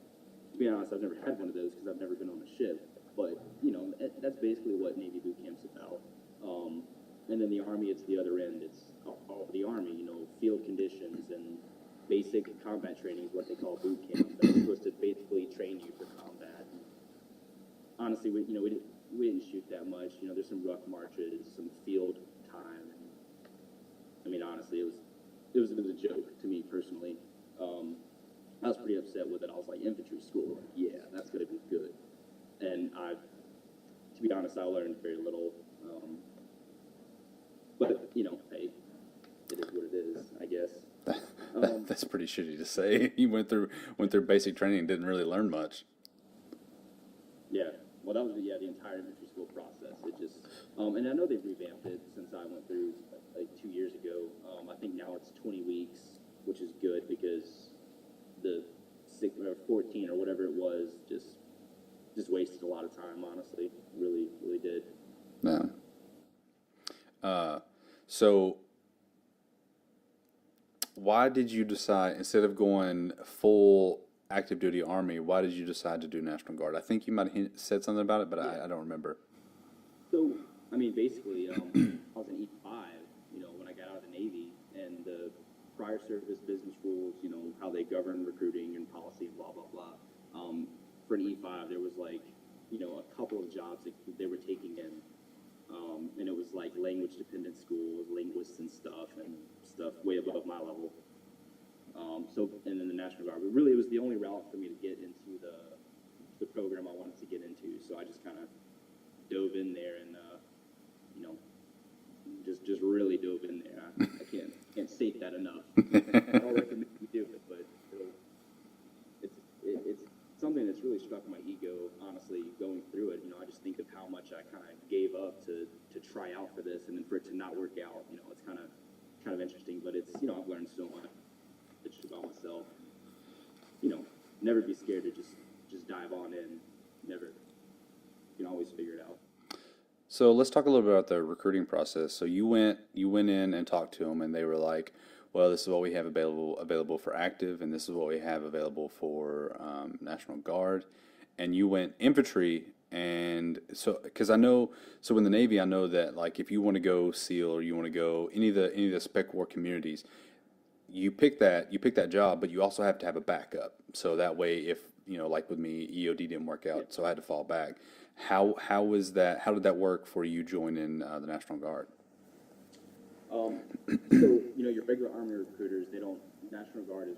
to be honest, I've never had one of those because I've never been on a ship. But that's basically what Navy boot camp's about. And then the Army, it's the other end. It's all the Army, field conditions and basic combat training is what they call boot camp. That's supposed to basically train you for combat. And honestly, we didn't shoot that much. There's some ruck marches, some field time. And, I mean, honestly, it was a joke to me personally. I was pretty upset with it. I was like, infantry school, yeah, that's gonna be good. And to be honest, I learned very little. But hey, it is what it is, I guess. That's pretty shitty to say. You went through basic training and didn't really learn much. Yeah, well, that was the entire infantry school process. It just, and I know they've revamped it since I went through like 2 years ago. I think now it's 20 weeks, which is good because the 14 or whatever it was just wasted a lot of time. Honestly, really did. No. So why did you decide, instead of going full active duty Army, why did you decide to do National Guard? I think you might have said something about it, but Yeah. I don't remember. So I mean, basically, I was an E5, when I got out of the Navy, and the prior service business rules, how they govern recruiting and policy, blah blah blah. For an E5, there was like, a couple of jobs that they were taking in, and it was like language dependent schools, linguists and stuff way above my level. And then the National Guard, but really it was the only route for me to get into the program I wanted to get into. So I just kind of dove in there and, just really dove in there. I can't state that enough. I don't recommend you do it, but it's something that's really struck my ego, honestly, going through it. I just think of how much I kind of gave up to try out for this, and then for it to not work out, it's kind of interesting. But it's, I've learned so much about myself. Never be scared to just dive on in. Never. You can always figure it out. So let's talk a little bit about the recruiting process. So you went in and talked to them, and they were like, "Well, this is what we have available for active, and this is what we have available for National Guard." And you went infantry, and so because I know, so in the Navy, I know that like if you want to go SEAL or you want to go any of the spec war communities, you pick that job, but you also have to have a backup. So that way, if like with me, EOD didn't work out, so I had to fall back. How was that? How did that work for you joining the National Guard? So your regular Army recruiters, they don't. National Guard is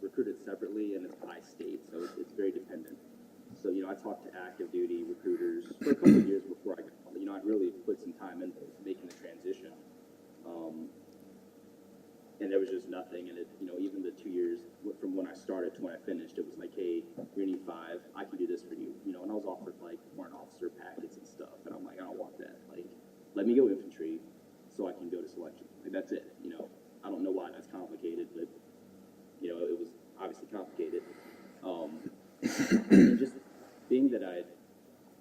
recruited separately, and it's by state, so it's very dependent. So I talked to active duty recruiters for a couple of years before I got. I really put some time into making the transition. And there was just nothing. And even the 2 years from when I started to when I finished, it was like, hey, you're an E5, I can do this for you. And I was offered like warrant officer packets and stuff. And I'm like, I don't want that. Like, let me go infantry so I can go to selection. Like, that's it. I don't know why that's complicated, but, it was obviously complicated. And just being that I'd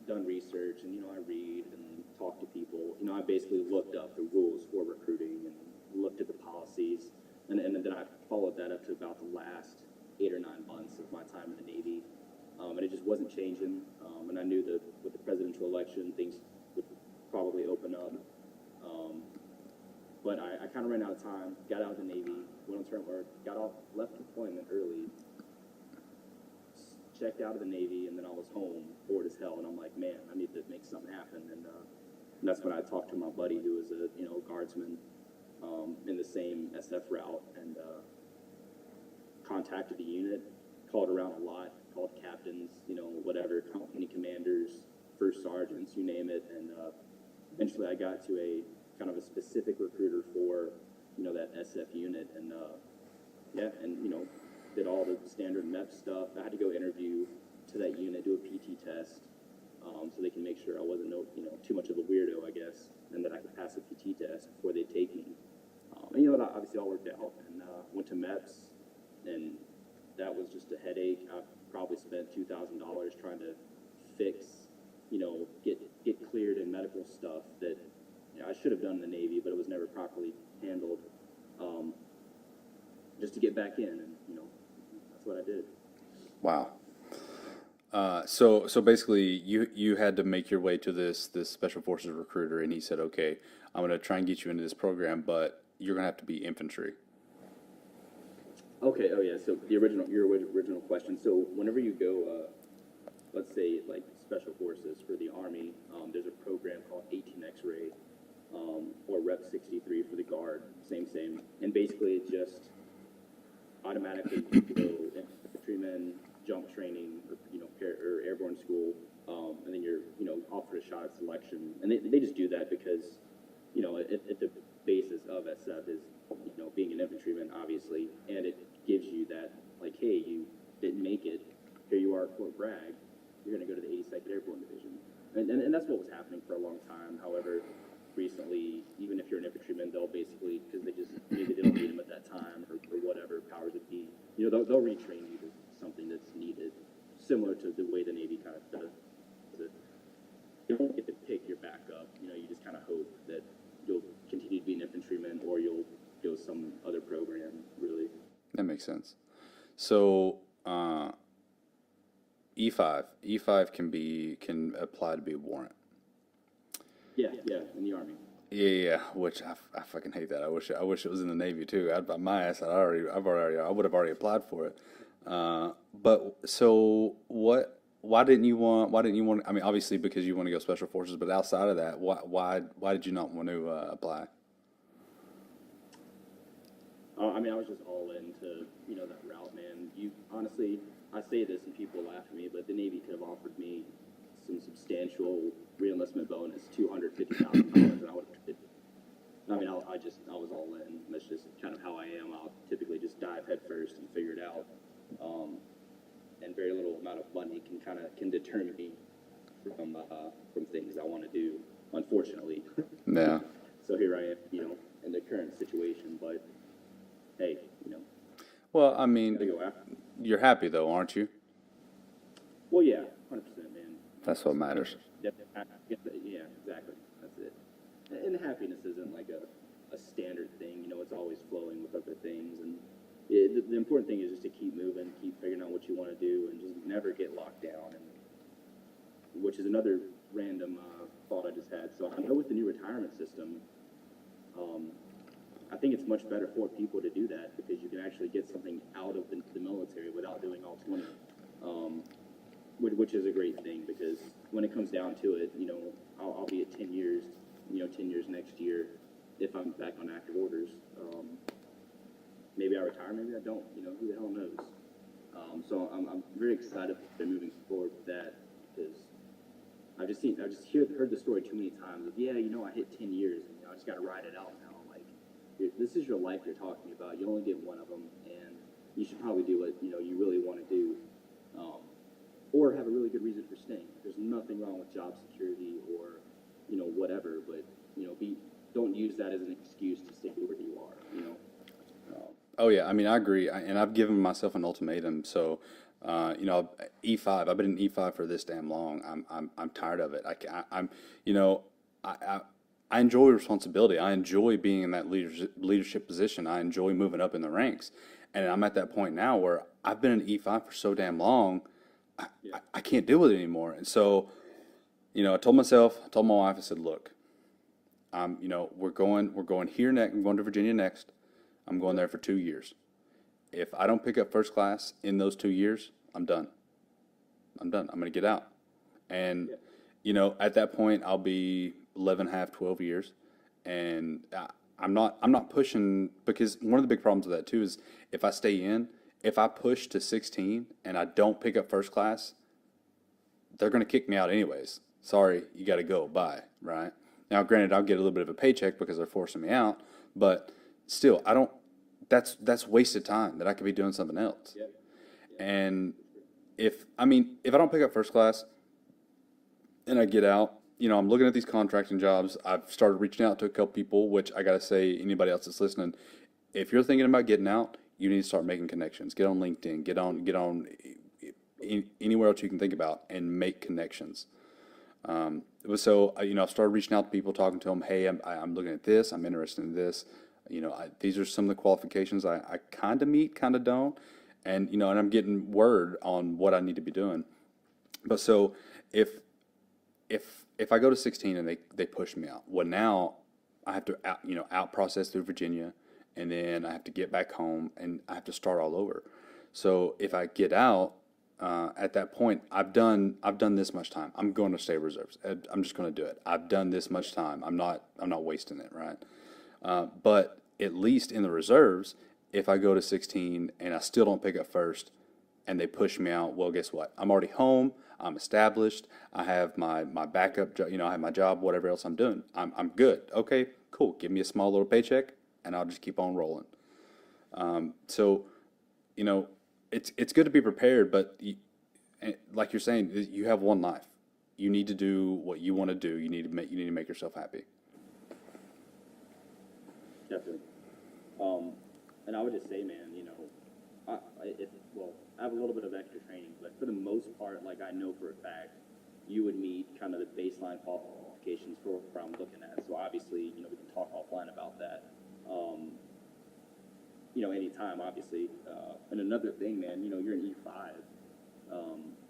done research and, I read and talk to people, I basically looked up the rules for recruiting and looked at the policies, and then I followed that up to about the last 8 or 9 months of my time in the Navy, and it just wasn't changing, and I knew that with the presidential election, things would probably open up, but I kind of ran out of time, got out of the Navy, went on term work, left deployment early, checked out of the Navy, and then I was home, bored as hell, and I'm like, man, I need to make something happen, and that's when I talked to my buddy who was a guardsman in the same SF route, and contacted the unit, called around a lot, called captains, whatever, company commanders, first sergeants, you name it, and eventually I got to a kind of a specific recruiter for, that SF unit, and did all the standard MEP stuff. I had to go interview to that unit, do a PT test, so they can make sure I wasn't too much of a weirdo, I guess, and that I could pass a PT test before they take me. And it obviously all worked out, and went to MEPS, and that was just a headache. I probably spent $2,000 trying to fix, get cleared in medical stuff that I should have done in the Navy, but it was never properly handled. Just to get back in, and that's what I did. Wow. So basically, you had to make your way to this Special Forces recruiter, and he said, "Okay, I'm going to try and get you into this program, but you're going to have to be infantry." Okay. Oh yeah. So your original question. So whenever you go, let's say like Special Forces for the Army, there's a program called 18 X-ray, or Rep 63 for the Guard. Same. And basically, it just automatically go infantryman, jump training, or airborne school, and then you're offered a shot at selection. And they just do that because at the basis of SF is being an infantryman, obviously, and it gives you that, like, hey, you didn't make it, here you are at Fort Bragg, you're going to go to the 82nd Airborne Division, and that's what was happening for a long time. However, recently, even if you're an infantryman, they'll basically, because they just maybe they don't need them at that time or whatever powers it be, they'll retrain you to something that's needed, similar to the way the Navy kind of does it. You don't get to pick your backup. You just kind of hope that you'll continue to be an infantryman or you'll go some other program. Really, That makes sense. So, E5 can apply to be a warrant. yeah, in the Army. Yeah, which I fucking hate that. I wish it was in the Navy too. I'd my ass. I would have already applied for it. But so what? Why didn't you want? Why didn't you want? I mean, obviously because you want to go special forces. But outside of that, why did you not want to apply? I mean, I was just all into that route, man. You honestly, I say this and people laugh at me, but the Navy could have offered me some substantial reenlistment bonus, $250,000, and I would have. I mean, I was all in. That's just kind of how I am. I'll typically just dive head first and figure it out. And very little amount of money can deter me from things I want to do. Unfortunately. Yeah. So here I am, in the current situation. But hey, Well, I mean, gotta go after. you're happy though, aren't you? Well, yeah, 100%, man. That's what matters. Yeah, exactly. That's it. And happiness isn't like a standard thing. It's always flowing with other things. And the important thing is just to keep moving, keep figuring out what you want to do, and just never get locked down. And which is another random thought I just had. So I know with the new retirement system, I think it's much better for people to do that because you can actually get something out of the military without doing all 20. Which is a great thing because when it comes down to it, I'll be at 10 years, 10 years next year if I'm back on active orders. Maybe I retire, maybe I don't, who the hell knows? So I'm very excited for moving forward with that because I've just heard the story too many times of, I hit 10 years and I just got to ride it out now. Like, this is your life you're talking about. You only get one of them and you should probably do what, you really want to do. Or have a really good reason for staying. There's nothing wrong with job security or, whatever, but, don't use that as an excuse to stay where you are. Oh yeah, I mean I agree, and I've given myself an ultimatum. So, E5. I've been in E5 for this damn long. I'm tired of it. I'm, I enjoy responsibility. I enjoy being in that leadership position. I enjoy moving up in the ranks, and I'm at that point now where I've been in E5 for so damn long. I can't deal with it anymore. And so, I told my wife, I said, look, we're going here next. I'm going to Virginia next. I'm going there for 2 years. If I don't pick up first class in those 2 years, I'm done. I'm going to get out. And, at that point, I'll be 11 and a half, 12 years. And I'm not pushing because one of the big problems with that too is if I stay in, if I push to 16 and I don't pick up first class, they're going to kick me out anyways. Sorry, you got to go. Bye. Right? Now, granted, I'll get a little bit of a paycheck because they're forcing me out, but still, that's wasted time that I could be doing something else. Yeah. And if I don't pick up first class and I get out, I'm looking at these contracting jobs. I've started reaching out to a couple people, which I got to say, anybody else that's listening, if you're thinking about getting out, you need to start making connections. Get on LinkedIn, get on anywhere else you can think about and make connections. So, I've started reaching out to people, talking to them. Hey, I'm looking at this. I'm interested in this. These are some of the qualifications I kind of meet, kind of don't. And, and I'm getting word on what I need to be doing. But so if I go to 16 and they push me out, well, now I have to out process through Virginia, and then I have to get back home and I have to start all over. So if I get out, at that point, I've done this much time. I'm going to stay reserves. I'm just going to do it. I've done this much time. I'm not wasting it, right? But at least in the reserves, if I go to 16 and I still don't pick up first and they push me out, well, guess what? I'm already home. I'm established. I have my backup job. I have my job, whatever else I'm doing. I'm good. Okay, cool. Give me a small little paycheck and I'll just keep on rolling. So, it's good to be prepared, but like you're saying, you have one life. You need to do what you want to do. You need to make yourself happy. definitely. And I would just say, man, I have a little bit of extra training, but for the most part, like I know for a fact, you would meet kind of the baseline qualifications for what I'm looking at. So obviously, we can talk offline about that. Anytime, obviously. And another thing, man, you're in E5,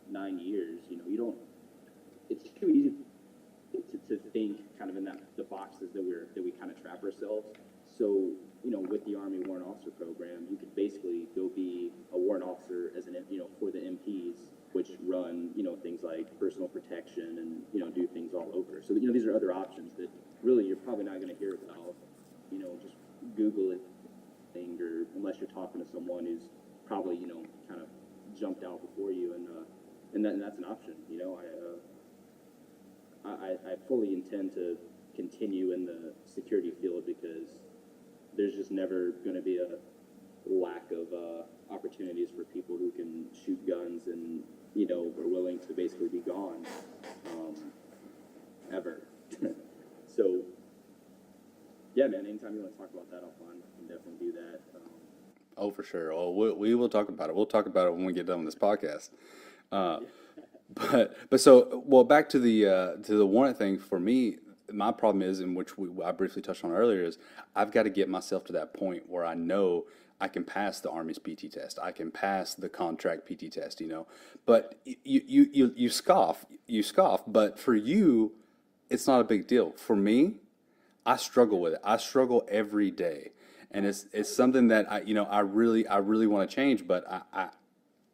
9 years. You don't. It's too easy to think kind of in the boxes that we kind of trap ourselves. So, with the Army Warrant Officer Program, you could basically go be a warrant officer as for the MPs, which run, things like personal protection and, do things all over. So, these are other options that really you're probably not going to hear about, just Google it, or unless you're talking to someone who's probably, kind of jumped out before you, and that's an option. I fully intend to continue in the security field because there's just never going to be a lack of opportunities for people who can shoot guns and are willing to basically be gone ever. So yeah, man, anytime you want to talk about that offline, I can definitely do that. Oh, for sure. Oh, we will talk about it. We'll talk about it when we get done with this podcast. But so, well, back to the warrant thing. For me, my problem is, in which I briefly touched on earlier, is I've got to get myself to that point where I know I can pass the Army's PT test. I can pass the contract PT test. But you scoff, But for you, it's not a big deal. For me, I struggle with it. I struggle every day, and it's something that I really want to change, but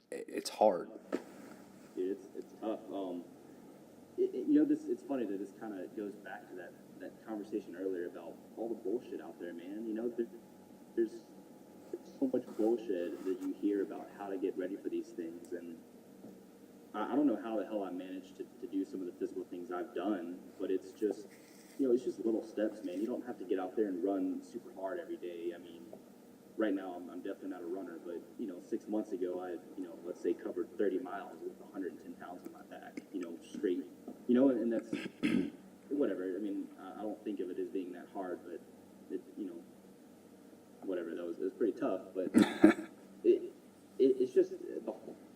it's hard. Dude, it's tough. It's funny that this kind of goes back to that conversation earlier about all the bullshit out there, man. There's so much bullshit that you hear about how to get ready for these things, and I don't know how the hell I managed to do some of the physical things I've done, but it's just little steps, man. You don't have to get out there and run super hard every day. I mean, right now I'm definitely not a runner, but 6 months ago I let's say covered 30 miles with 110 pounds on my back, straight, and that's whatever. I mean, I don't think of it as being that hard, but it, whatever. It was pretty tough, but it's just the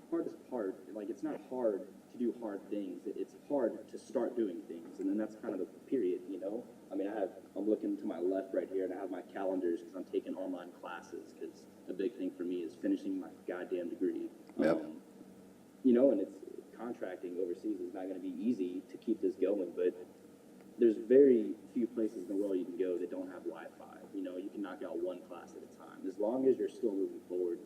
hardest part. Like, it's not hard to do hard things. It's hard to start doing things, and then that's kind of the period. I mean, I'm looking to my left right here, and I have my calendars because I'm taking online classes. Because a big thing for me is finishing my goddamn degree. Yep. And it's contracting overseas is not going to be easy to keep this going, but there's very few places in the world you can go that don't have Wi-Fi. You can knock out one class at a time. As long as you're still moving forward,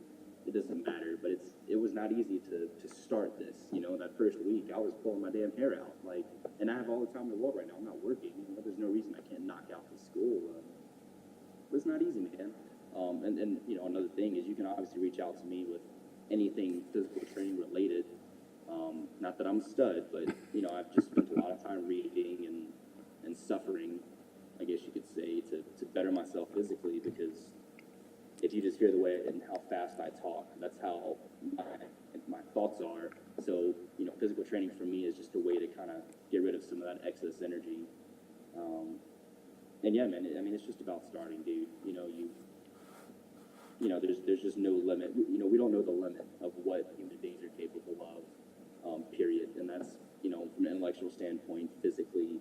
it doesn't matter. But it was not easy to start this. That first week, I was pulling my damn hair out. And I have all the time in the world right now. I'm not working. There's no reason I can't knock out the school. But it's not easy, man. And another thing is you can obviously reach out to me with anything physical training related. Not that I'm a stud, but I've just spent a lot of time reading and suffering, I guess you could say, to better myself physically, because if you just hear the way and how fast I talk, that's how my thoughts are. So, physical training for me is just a way to kind of get rid of some of that excess energy. And yeah, man, I mean, it's just about starting, dude. There's just no limit. We don't know the limit of what human beings are capable of, period. And that's, from an intellectual standpoint, physically,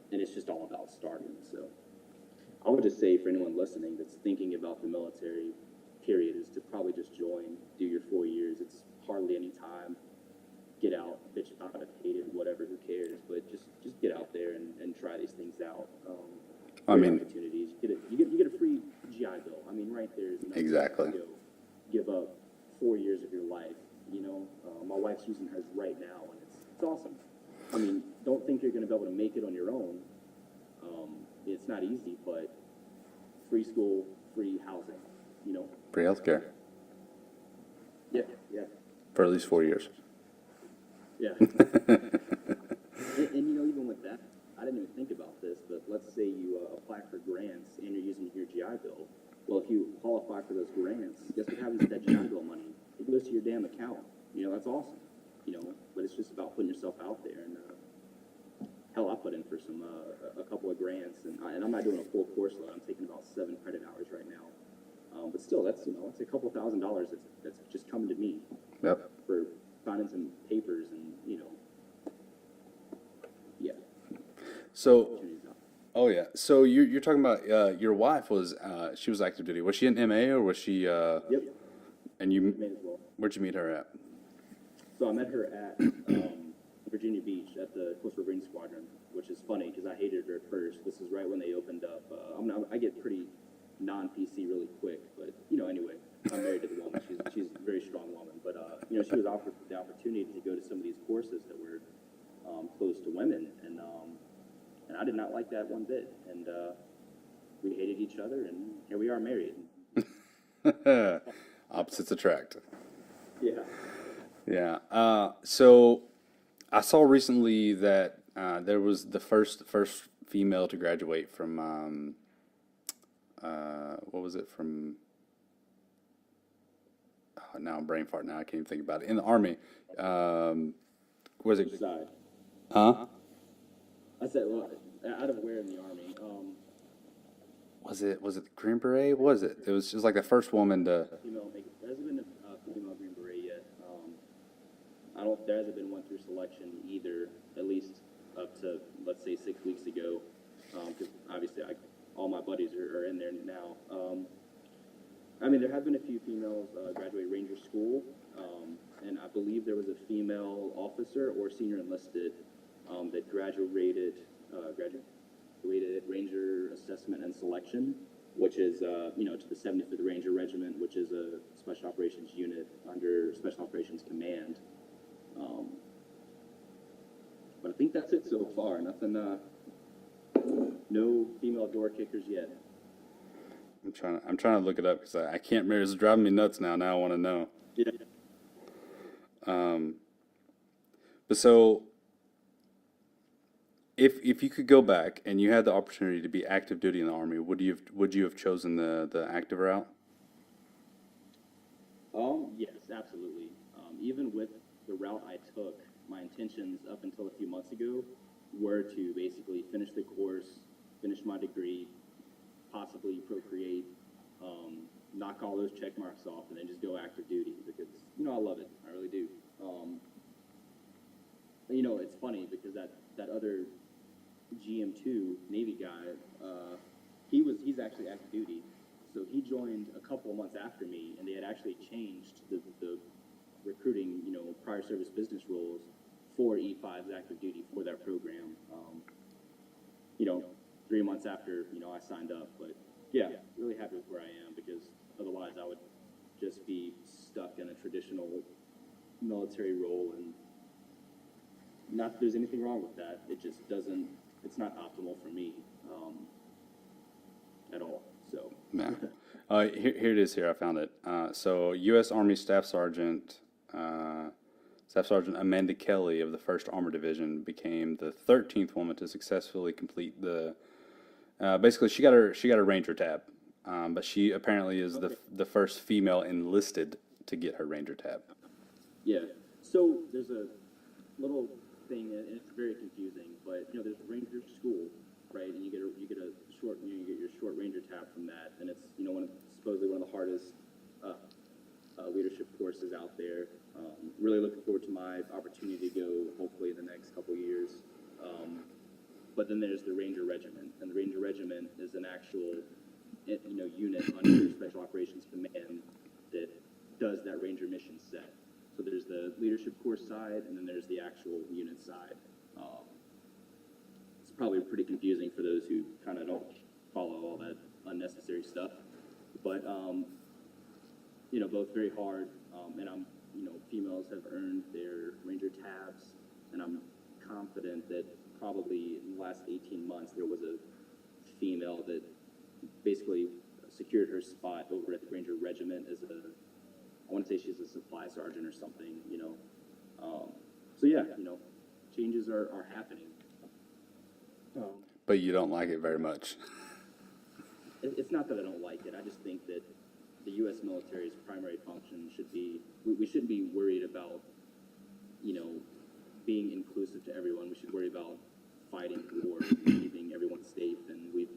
and it's just all about starting. So I would just say for anyone listening that's thinking about the military, period, is to probably just join, do your 4 years. It's hardly any time. Get out, bitch about it, hate it, whatever, who cares? But just get out there and try these things out. I mean, opportunities. You get a free GI Bill. I mean, right there is enough exactly. to go give up 4 years of your life. My wife's using hers right now, and it's awesome. I mean, don't think you're going to be able to make it on your own. It's not easy, but free school, free housing. Free healthcare Yeah. for at least 4 years. Yeah. and even with that, I didn't even think about this, but let's say you apply for grants and you're using your GI Bill. Well, if you qualify for those grants, guess what happens to that GI Bill money? It goes to your damn account. That's awesome. But it's just about putting yourself out there and hell, I put in for some a couple of grants, and I'm not doing a full course load. I'm taking about 7 credit hours right now. But still, that's that's a couple $1,000 that's just coming to me Yep. for finding some papers and yeah. So, Opportunities out. oh yeah. So you're talking about your wife was she was active duty. Was she an MA or was she? Yep, And you, may as well. where'd you meet her at? So I met her at Virginia Beach at the Coastal Marine Squadron, which is funny because I hated her at first. This is right when they opened up. I get pretty non-PC really quick, but anyway, I'm married to the woman. She's a very strong woman, but she was offered the opportunity to go to some of these courses that were close to women, and I did not like that one bit, and we hated each other, and here we are married. Opposites attract. Yeah. Yeah. So I saw recently that there was the first female to graduate from what was it from? Oh, now I'm brain fart. Now I can't even think about it. In the Army, was it? Side. Huh? I said, well, out of where in the Army? Was it the Green Beret? What was it? It was just like the first woman to. Female, there hasn't been a female Green Beret yet. There hasn't been one through selection either, at least up to, let's say, 6 weeks ago, because obviously all my buddies are in there now. There have been a few females graduate Ranger School, and I believe there was a female officer or senior enlisted that graduated Ranger Assessment and Selection, which is, to the 75th Ranger Regiment, which is a Special Operations unit under Special Operations Command. But I think that's it so far. Nothing, no female door kickers yet. I'm trying to look it up because I can't remember. It's driving me nuts now. Now I want to know. Yeah. But so, if you could go back and you had the opportunity to be active duty in the Army, would you have chosen the active route? Yes, absolutely. Even with the route I took, my intentions up until a few months ago were to basically finish the course, finish my degree, possibly procreate, knock all those check marks off, and then just go active duty because, I love it. I really do. It's funny because that other GM2 Navy guy, he's actually active duty. So he joined a couple of months after me, and they had actually changed the recruiting, prior service business roles for E5's active duty for that program. 3 months after, I signed up. But yeah, really happy with where I am because otherwise I would just be stuck in a traditional military role, and not that there's anything wrong with that. It just doesn't, it's not optimal for me at all. So. Yeah. Here it is. Here I found it. So U.S. Army Staff Sergeant Amanda Kelly of the 1st Armored Division became the 13th woman to successfully complete the. Basically, she got a Ranger tab, but she apparently is the first female enlisted to get her Ranger tab. Yeah. So there's a little thing, and it's very confusing. But there's Ranger School, right? And you get a short, you get your short Ranger tab from that, and it's supposedly one of the hardest leadership courses out there. Really looking forward to my opportunity to go, hopefully, in the next couple years. But then there's the Ranger Regiment, and the Ranger Regiment is an actual, unit under Special Operations Command that does that Ranger mission set. So there's the leadership course side, and then there's the actual unit side. It's probably pretty confusing for those who kind of don't follow all that unnecessary stuff. But, both very hard, and females have earned their Ranger tabs, and I'm confident that probably in the last 18 months there was a female that basically secured her spot over at the Ranger Regiment as I want to say she's a supply sergeant or something, So yeah, changes are happening. But you don't like it very much. It's not that I don't like it. I just think that the U.S. military's primary function should be, we shouldn't be worried about, being inclusive to everyone. We should worry about fighting wars and keeping everyone safe, and we've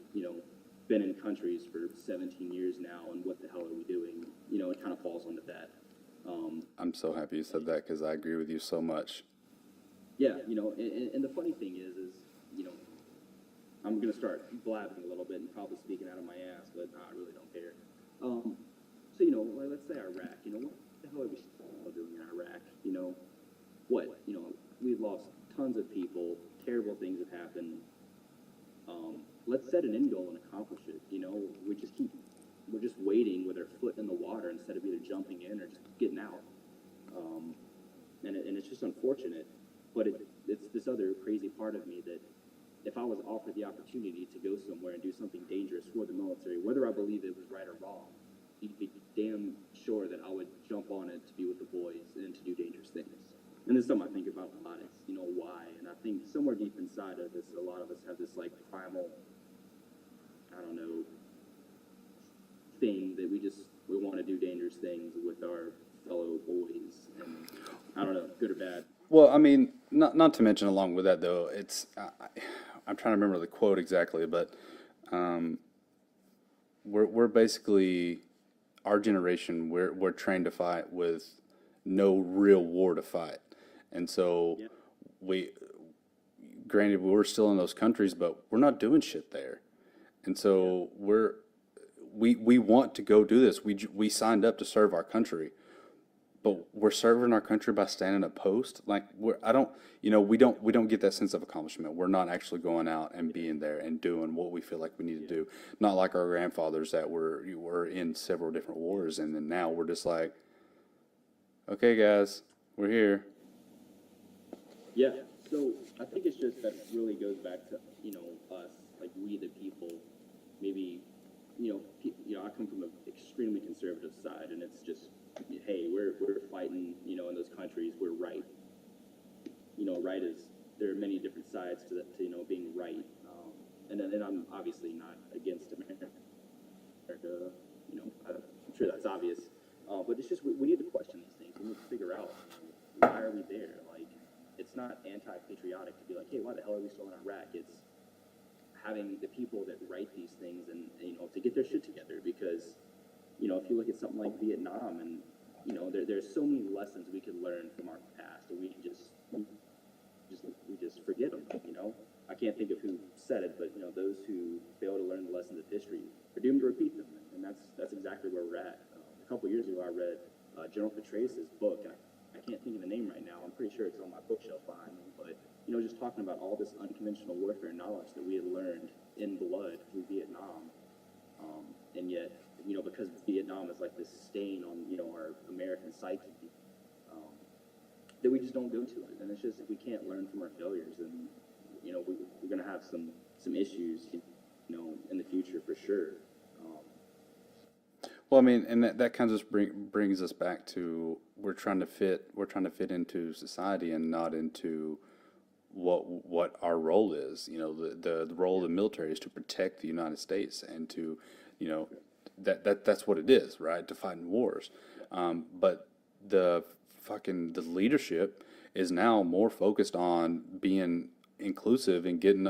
been in countries for 17 years now, and what the hell are we doing? It kind of falls onto that. I'm so happy you said that because I agree with you so much. Yeah, and the funny thing is, you know, I'm gonna start blabbing a little bit and probably speaking out of my ass, but I really don't care. So let's say Iraq. What the hell are we still doing in Iraq? What? We've lost tons of people. Terrible things have happened. Let's set an end goal and accomplish it. We're just waiting with our foot in the water instead of either jumping in or just getting out. And it's just unfortunate, but it's this other crazy part of me that if I was offered the opportunity to go somewhere and do something dangerous for the military, whether I believe it was right or wrong, you'd be damn sure that I would jump on it to be with the boys and to do dangerous things. And this is something I think about a lot. It's why, and I think somewhere deep inside of this, a lot of us have this like primal, I don't know, thing that we want to do dangerous things with our fellow boys, and I don't know, good or bad. Well, I mean, not to mention along with that though, I'm trying to remember the quote exactly, but we're basically our generation. We're trained to fight with no real war to fight, and so Yeah. granted, we're still in those countries, but we're not doing shit there, and so we want to go do this. We signed up to serve our country. But we're serving our country by standing at post. Like we don't get that sense of accomplishment. We're not actually going out and being there and doing what we feel like we need to do. Not like our grandfathers that were in several different wars, and then now we're just like, okay, guys, we're here. Yeah. So I think it's just that it really goes back to us, like we the people. Maybe I come from an extremely conservative side, and it's just, hey, we're fighting in those countries. We're right. Right is, there are many different sides to that, to being right. And I'm obviously not against America. I'm sure that's obvious. But it's just we need to question these things. We need to figure out why are we there. Like, it's not anti-patriotic to be like, hey, why the hell are we still in Iraq? It's having the people that write these things and to get their shit together, because if you look at something like Vietnam, and there's so many lessons we could learn from our past, and we just forget them. I can't think of who said it, but those who fail to learn the lessons of history are doomed to repeat them, and that's exactly where we're at. A couple years ago, I read General Petraeus' book. I can't think of the name right now. I'm pretty sure it's on my bookshelf behind me, but just talking about all this unconventional warfare knowledge that we had learned in blood through Vietnam, and yet, because Vietnam is like this stain on, our American psyche, that we just don't go to it. And it's just, if we can't learn from our failures, then, we're going to have some issues, in the future for sure. Well, I mean, and that kind of just brings us back to we're trying to fit into society and not into what our role is. The role of the military is to protect the United States and to, that's what it is, right? To fight in wars. But the leadership is now more focused on being inclusive and getting,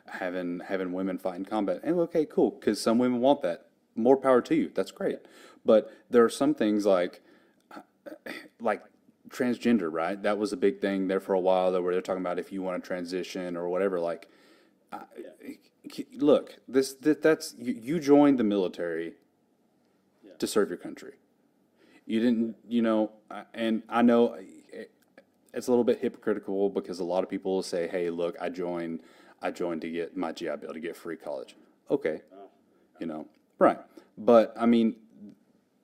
having women fight in combat. And okay, cool, because some women want that. More power to you. That's great. But there are some things like transgender, right? That was a big thing there for a while. They're talking about if you want to transition or whatever. Like, look, that's you joined the military to serve your country. You didn't, and I know it's a little bit hypocritical because a lot of people will say, "Hey, look, I joined to get my GI Bill, to get free college." Okay, right? But I mean,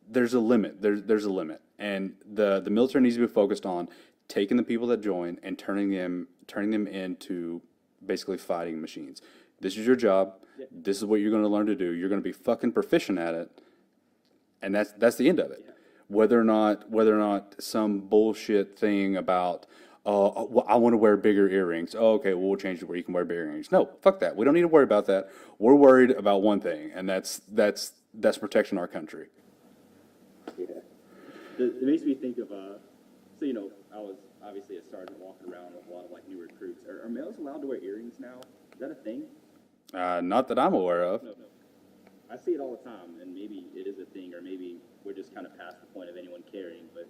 there's a limit. There's a limit, and the military needs to be focused on taking the people that join and turning them into basically fighting machines. This is your job. This is what you're going to learn to do. You're going to be fucking proficient at it, and that's the end of it. Whether or not some bullshit thing about well, I want to wear bigger earrings. Oh, okay, well, we'll change it where you can wear bigger earrings. No, fuck that. We don't need to worry about that. We're worried about one thing, and that's protecting our country. Yeah. It makes me think of So, I was obviously a sergeant walking around with a lot of like new recruits. Are males allowed to wear earrings now? Is that a thing? Not that I'm aware of. No, no. I see it all the time, and maybe it is a thing, or maybe we're just kind of past the point of anyone caring. But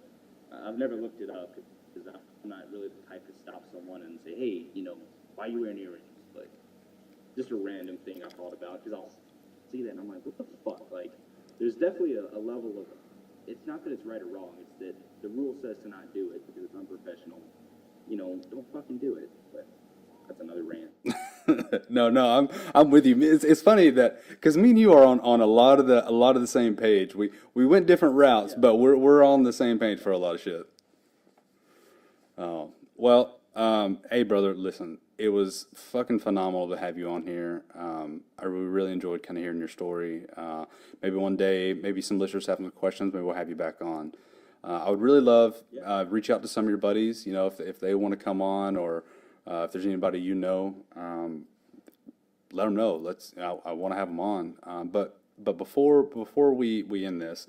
I've never looked it up because I'm not really the type to stop someone and say, hey, why are you wearing earrings? But just a random thing I thought about because I'll see that and I'm like, what the fuck? Like, there's definitely a level of, it's not that it's right or wrong, it's that the rule says to not do it because it's unprofessional. Don't fucking do it. But that's another rant. No, I'm with you. It's funny that because me and you are on a lot of the same page. We went different routes, Yeah. but we're on the same page for a lot of shit. Oh well, hey brother, listen, it was fucking phenomenal to have you on here. I really enjoyed kind of hearing your story. Maybe one day, maybe some listeners have some questions. Maybe we'll have you back on. I would really love reach out to some of your buddies. If they want to come on or if there's anybody let them know. I want to have them on. But before we end this,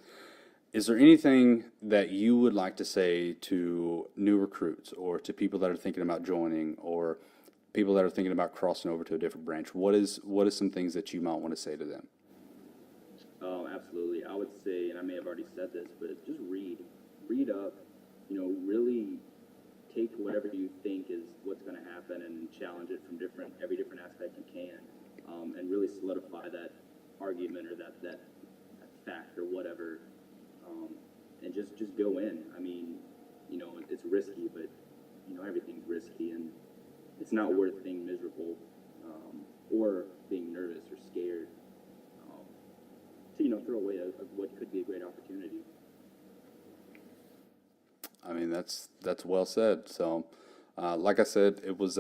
is there anything that you would like to say to new recruits or to people that are thinking about joining or people that are thinking about crossing over to a different branch? What is some things that you might want to say to them? Absolutely. I would say, and I may have already said this, but just read up, really take whatever you think is what's going to happen and challenge it from every different aspect you can, and really solidify that argument or that fact or whatever, and just go in. I mean, it's risky, but everything's risky, and it's not worth being miserable or being nervous or scared to throw away what could be a great opportunity. I mean, that's well said. So, like I said, it was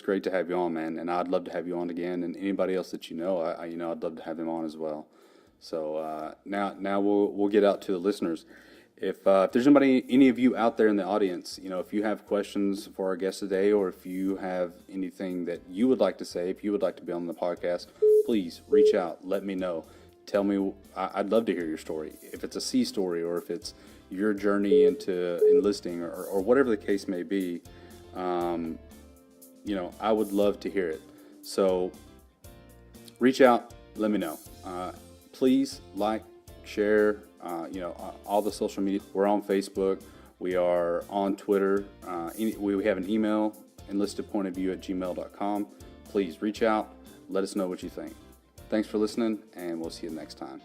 great to have you on, man, and I'd love to have you on again. And anybody else that I'd love to have them on as well. So now we'll get out to the listeners. If there's any of you out there in the audience, if you have questions for our guest today, or if you have anything that you would like to say, if you would like to be on the podcast, please reach out. Let me know. Tell me. I'd love to hear your story. If it's a sea story, or if it's your journey into enlisting, or whatever the case may be, I would love to hear it. So reach out. Let me know. Please like, share. All the social media. We're on Facebook. We are on Twitter. We have an email, enlistedpointofview@gmail.com. Please reach out. Let us know what you think. Thanks for listening, and we'll see you next time.